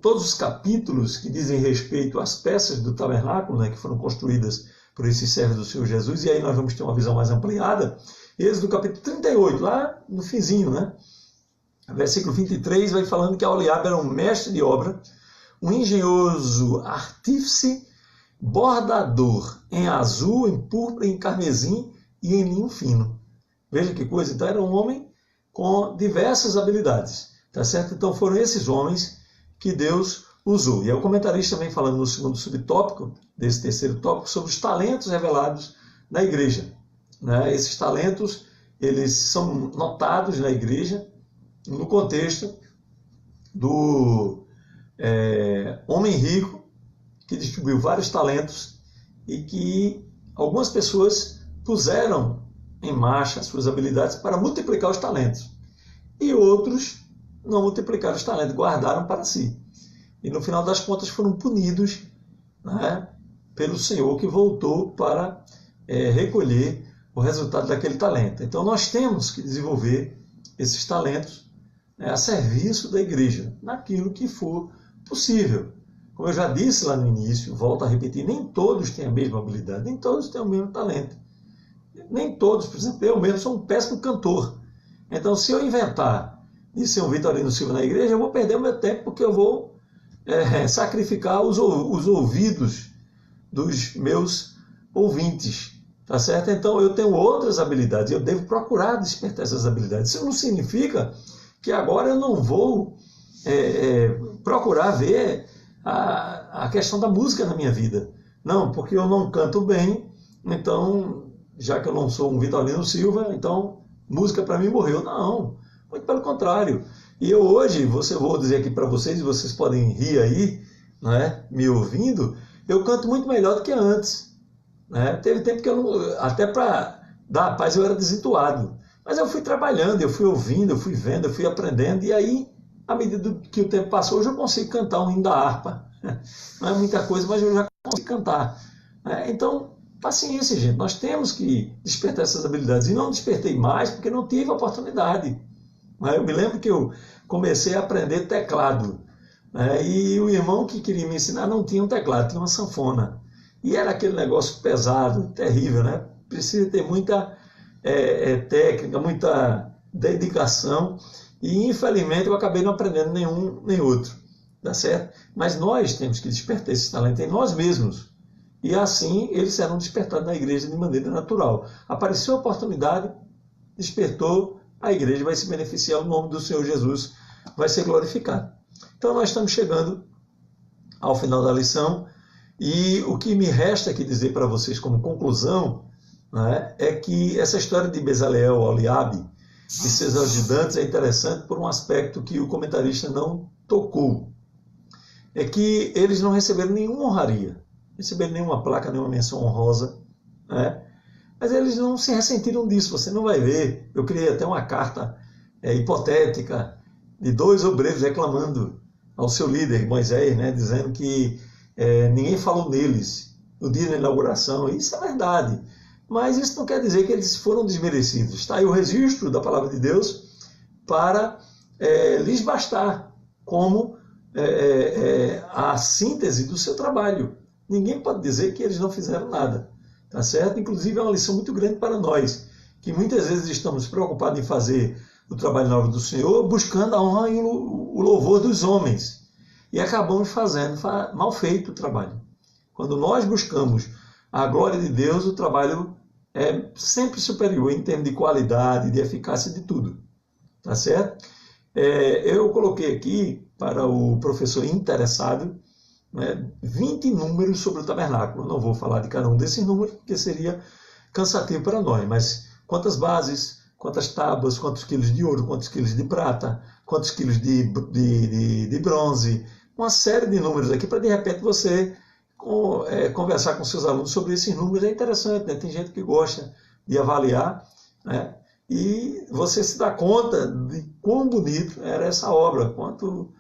todos os capítulos que dizem respeito às peças do tabernáculo, que foram construídas por esses servos do Senhor Jesus, e aí nós vamos ter uma visão mais ampliada. Êxodo capítulo 38, lá no finzinho, versículo 23, vai falando que Aholiabe era um mestre de obra, um engenhoso artífice, bordador em azul, em púrpura, em carmesim e em linho fino. Veja que coisa. Então era um homem com diversas habilidades. Tá certo? Então foram esses homens que Deus usou. E aí o comentarista também falando no segundo subtópico, desse terceiro tópico, sobre os talentos revelados na igreja. Esses talentos, eles são notados na igreja no contexto do homem rico que distribuiu vários talentos e que algumas pessoas puseram em marcha as suas habilidades para multiplicar os talentos. E outros não multiplicaram os talentos, guardaram para si. E no final das contas foram punidos pelo Senhor, que voltou para recolher o resultado daquele talento. Então nós temos que desenvolver esses talentos, né, a serviço da igreja, naquilo que for possível. Como eu já disse lá no início, volto a repetir, nem todos têm a mesma habilidade, nem todos têm o mesmo talento. Nem todos, por exemplo, eu mesmo sou um péssimo cantor. Então, se eu inventar de ser um Vitorino Silva na igreja, eu vou perder o meu tempo, porque eu vou sacrificar os ouvidos dos meus ouvintes, tá certo? Então, eu tenho outras habilidades, eu devo procurar despertar essas habilidades. Isso não significa que agora eu não vou procurar ver a questão da música na minha vida. Não, porque eu não canto bem, então, já que eu não sou um Vitorino Silva, então música para mim morreu. Não, muito pelo contrário. E eu hoje, vou dizer aqui para vocês, e vocês podem rir aí, né, me ouvindo, eu canto muito melhor do que antes. Né? Teve tempo que eu não, até para dar a paz eu era desentoado. Mas eu fui trabalhando, eu fui ouvindo, eu fui vendo, eu fui aprendendo, e aí, à medida que o tempo passou, hoje eu consigo cantar um hino da harpa. Não é muita coisa, mas eu já consigo cantar. Então, paciência, gente. Nós temos que despertar essas habilidades. E não despertei mais porque não tive oportunidade. Eu me lembro que eu comecei a aprender teclado. E o irmão que queria me ensinar não tinha um teclado, tinha uma sanfona. E era aquele negócio pesado, terrível, né? Precisa ter muita técnica, muita dedicação. E, infelizmente, eu acabei não aprendendo nenhum nem outro. Tá certo? Mas nós temos que despertar esse talento em nós mesmos. E assim eles serão despertados na igreja de maneira natural. Apareceu a oportunidade, despertou, a igreja vai se beneficiar, o nome do Senhor Jesus vai ser glorificado. Então nós estamos chegando ao final da lição e o que me resta aqui dizer para vocês como conclusão, né, é que essa história de Bezaleel, Oliabe e seus ajudantes é interessante por um aspecto que o comentarista não tocou. É que eles não receberam nenhuma honraria, receberam nenhuma placa, nenhuma menção honrosa, né? Mas eles não se ressentiram disso, você não vai ver. Eu criei até uma carta hipotética de 2 obreiros reclamando ao seu líder, Moisés, né, dizendo que ninguém falou neles no dia da inauguração. Isso é verdade, mas isso não quer dizer que eles foram desmerecidos. Está aí o registro da palavra de Deus para lhes bastar como a síntese do seu trabalho. Ninguém pode dizer que eles não fizeram nada, tá certo? Inclusive é uma lição muito grande para nós, que muitas vezes estamos preocupados em fazer o trabalho na obra do Senhor, buscando a honra e o louvor dos homens, e acabamos fazendo mal feito o trabalho. Quando nós buscamos a glória de Deus, o trabalho é sempre superior em termos de qualidade, de eficácia, de tudo, tá certo? Eu coloquei aqui para o professor interessado 20 números sobre o tabernáculo. Não vou falar de cada um desses números, porque seria cansativo para nós, mas quantas bases, quantas tábuas, quantos quilos de ouro, quantos quilos de prata, quantos quilos de bronze, uma série de números aqui para de repente você conversar com seus alunos sobre esses números. É interessante, né? Tem gente que gosta de avaliar, né? E você se dá conta de quão bonito era essa obra, quanto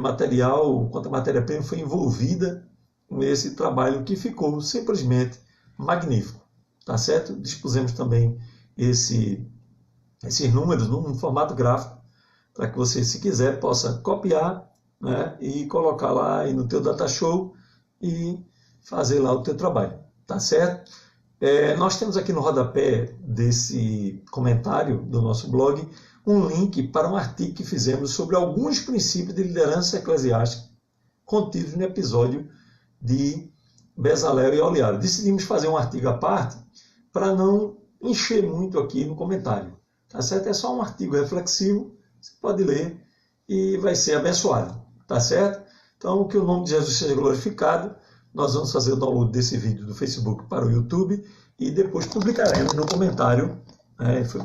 material, quanta matéria-prima foi envolvida nesse trabalho que ficou simplesmente magnífico. Tá certo? Dispusemos também esses números num formato gráfico, para que você, se quiser, possa copiar, né, e colocar lá aí no teu data show e fazer lá o teu trabalho. Tá certo? Nós temos aqui no rodapé desse comentário do nosso blog um link para um artigo que fizemos sobre alguns princípios de liderança eclesiástica contidos no episódio de Bezaleel e Oliabe. Decidimos fazer um artigo à parte para não encher muito aqui no comentário. Tá certo? É só um artigo reflexivo, você pode ler e vai ser abençoado. Tá certo? Então, que o nome de Jesus seja glorificado. Nós vamos fazer o download desse vídeo do Facebook para o YouTube e depois publicaremos no comentário,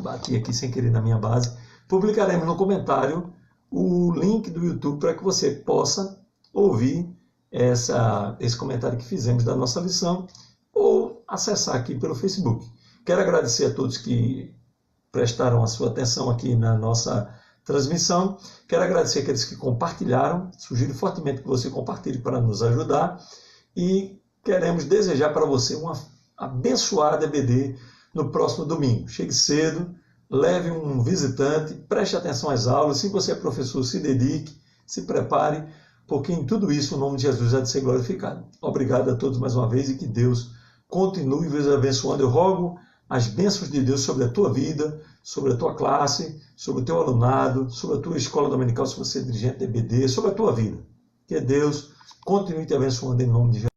bati aqui sem querer na minha base, publicaremos no comentário o link do YouTube para que você possa ouvir esse comentário que fizemos da nossa lição ou acessar aqui pelo Facebook. Quero agradecer a todos que prestaram a sua atenção aqui na nossa transmissão. Quero agradecer aqueles que compartilharam. Sugiro fortemente que você compartilhe para nos ajudar. E queremos desejar para você uma abençoada EBD no próximo domingo. Chegue cedo, leve um visitante, preste atenção às aulas. Se você é professor, se dedique, se prepare, porque em tudo isso o nome de Jesus há de ser glorificado. Obrigado a todos mais uma vez e que Deus continue vos abençoando. Eu rogo as bênçãos de Deus sobre a tua vida, sobre a tua classe, sobre o teu alunado, sobre a tua escola dominical, se você é dirigente da EBD, sobre a tua vida. Que Deus continue te abençoando em nome de Jesus.